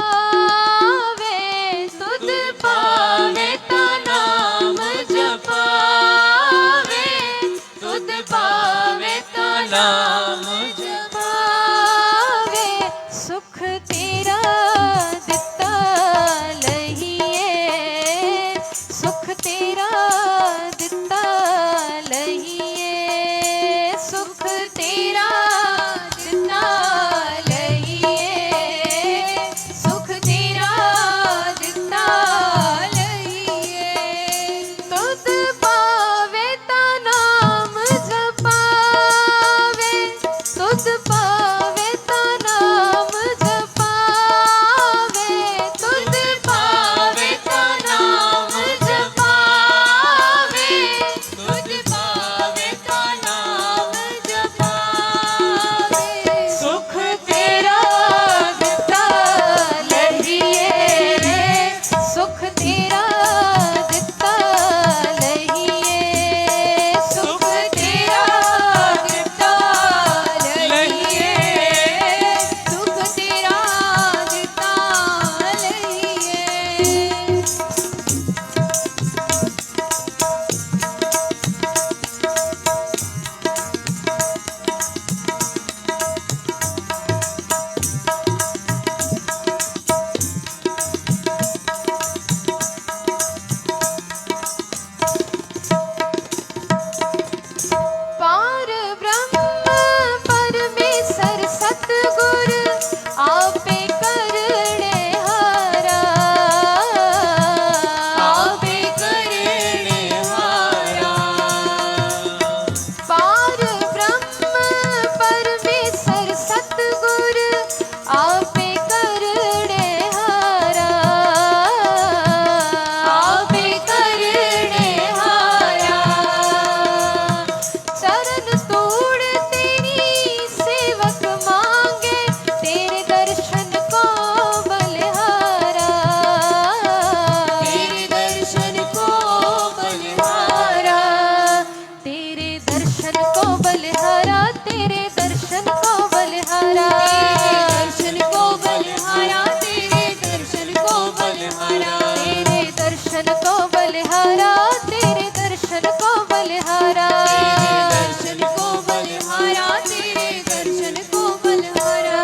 तेरे दर्शन को बलहारा।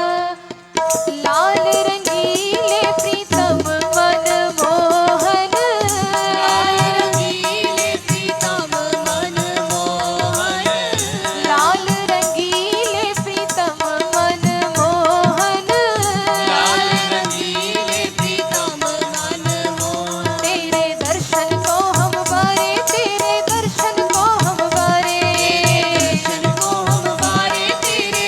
लाल रंगीले प्रीतम मन मोहन, लाल रंगीले प्रीतम मन मोहन। लाल रंगीले प्रीतम मन मोहन, लाल रंगीले प्रीतम मन मोहन। तेरे दर्शन को हम बारे, तेरे दर्शन को हम बारे, दर्शन को हम बारे, तेरे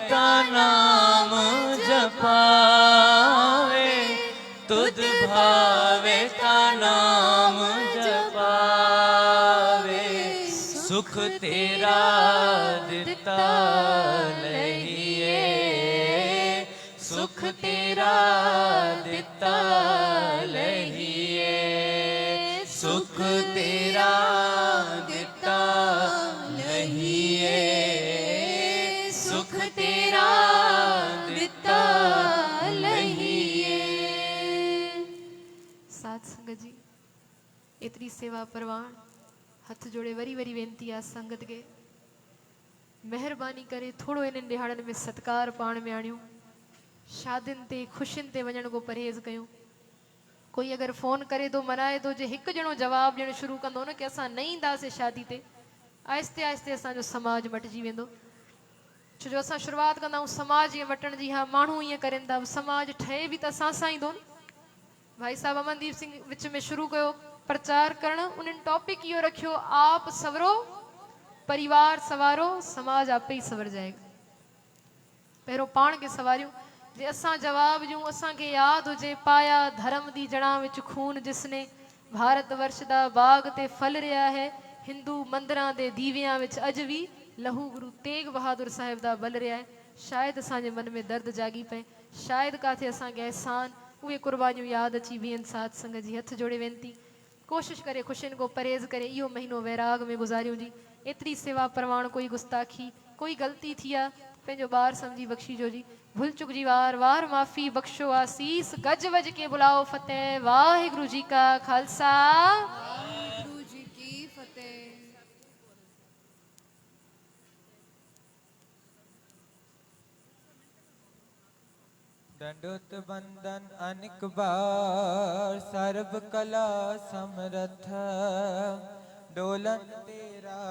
का नाम जपावे, तुध भावे का नाम जपावे, सुख तेरा दिता लहिए, सुख तेरा दिता लहिए, सुख तेरा दिता लहिए, सुख तेरा दिता लहिए। साध संगत जी एतरी सेवा परवान हथ जोड़े वरी वरी वेनती आ संगत के मेहरबानी करे थोड़ो इन दिहाड़न में सत्कार पाण में आणियो, शादिन ते खुशिन ते वञण को परहेज कयो। कोई अगर फोन करे तो मनाए तो जे हिकु ॼणो जवाब ॾियणु शुरू कंदो न कि असां न ईंदासीं शादी ते, आहिस्ते आहिस्ते असांजो समाज मटिजी वेंदो। छो जो असां शुरूआत कंदा आहियूं समाज ईअं मटण जी, हा माण्हू ईअं करनि था, समाज ठहे बि त असां सां ईंदो न। भाई साहब अमनदीप सिंह विच में शुरू कयो प्रचार करण, उन्हनि टॉपिक इहो रखियो आप सवरो परिवार सवारो समाज आपे ही सवर जाएगा। पहिरों पाण खे सवारियूं, जे असां जवाब ॾियूं असांखे यादि हुजे पाया धर्म दी जड़ां विच खून जिसने, भारत वर्ष दा बाग ते फल रहा है, हिंदू मंदिरां दे दीवियां विच अज भी लहू गुरु तेग बहादुर साहिब दा बल रहा है। शायद असांजे मन में दर्द जागी पए, शायद काथे असांखे एहसान उहे कुर्बानियूं यादि अची बीहनि। साध संगत जी हथ जोड़े वेनती कोशिश करे खुशियुनि को परहेज करे इहो महीनो वैराग में गुज़ारियूं जी। एतिरी सेवा परवान कोई गुस्ताखी कोई गलती थी आहे पंहिंजो ॿार सम्झी बख़्शीजो जी। भुल चुक जी वार वार माफ़ी बख्शो आसीस, गज वज के बुलाओ फतेह, वाहिगुरु जी का खालसा वाहिगुरु जी की फतेह। दंडोत बंदन अनिक बार, सर्व कला समरथ, डोलन तेरा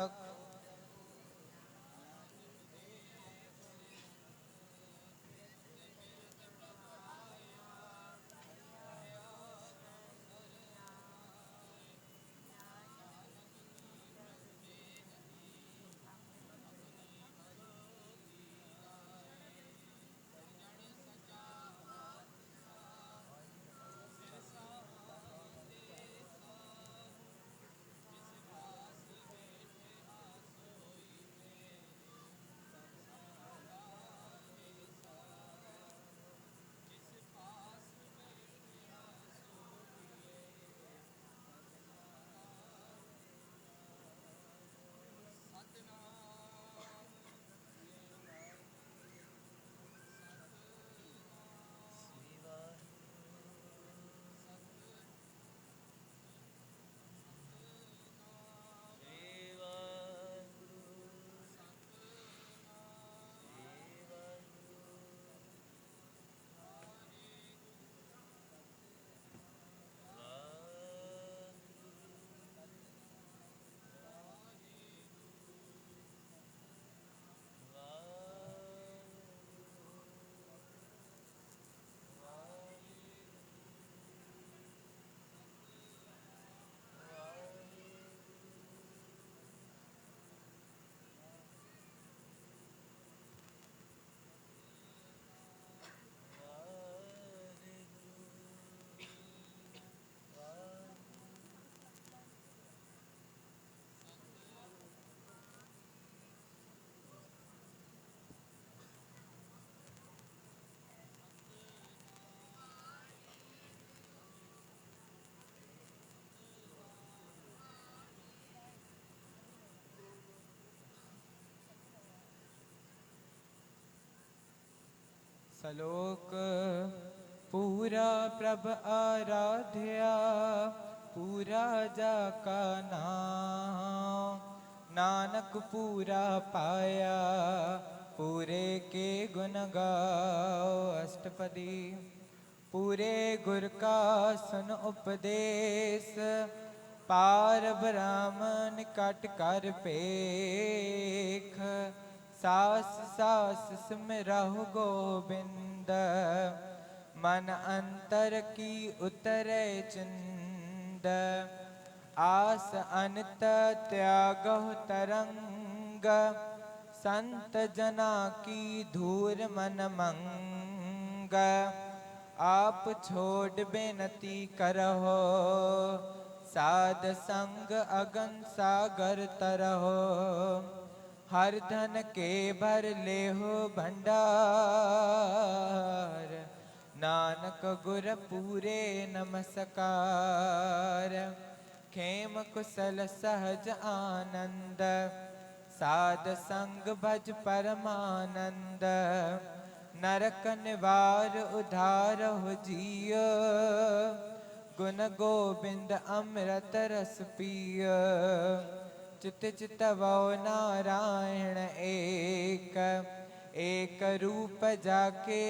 सलोक पूरा प्रभ आराध्या, पूरा जाका नाम, नानक पूरा पाया, पूरे के गुण गाओ अष्टपदी। पूरे गुर का सुन उपदेश, पार ब्रह्म निकट कर पेख, सास सास सिमरहु गोबिंद, मन अंतर की उतरे चिंद, आस अनत त्यागहु तरंग, संत जना की धूर मन मंग, आप छोड़ बेनती करहो, साध संग अगन सागर तरहो, हर धन के भर लेहो भंडार, नानक गुर पूरे नमस्कार। खेम कुशल सहज आनंद, साध संग भज परमानंद, नरक निवार उधार हो जिय, गुण गोविंद अमृत रस पिय, चित चितवो नारायण एक, एक रूप जाके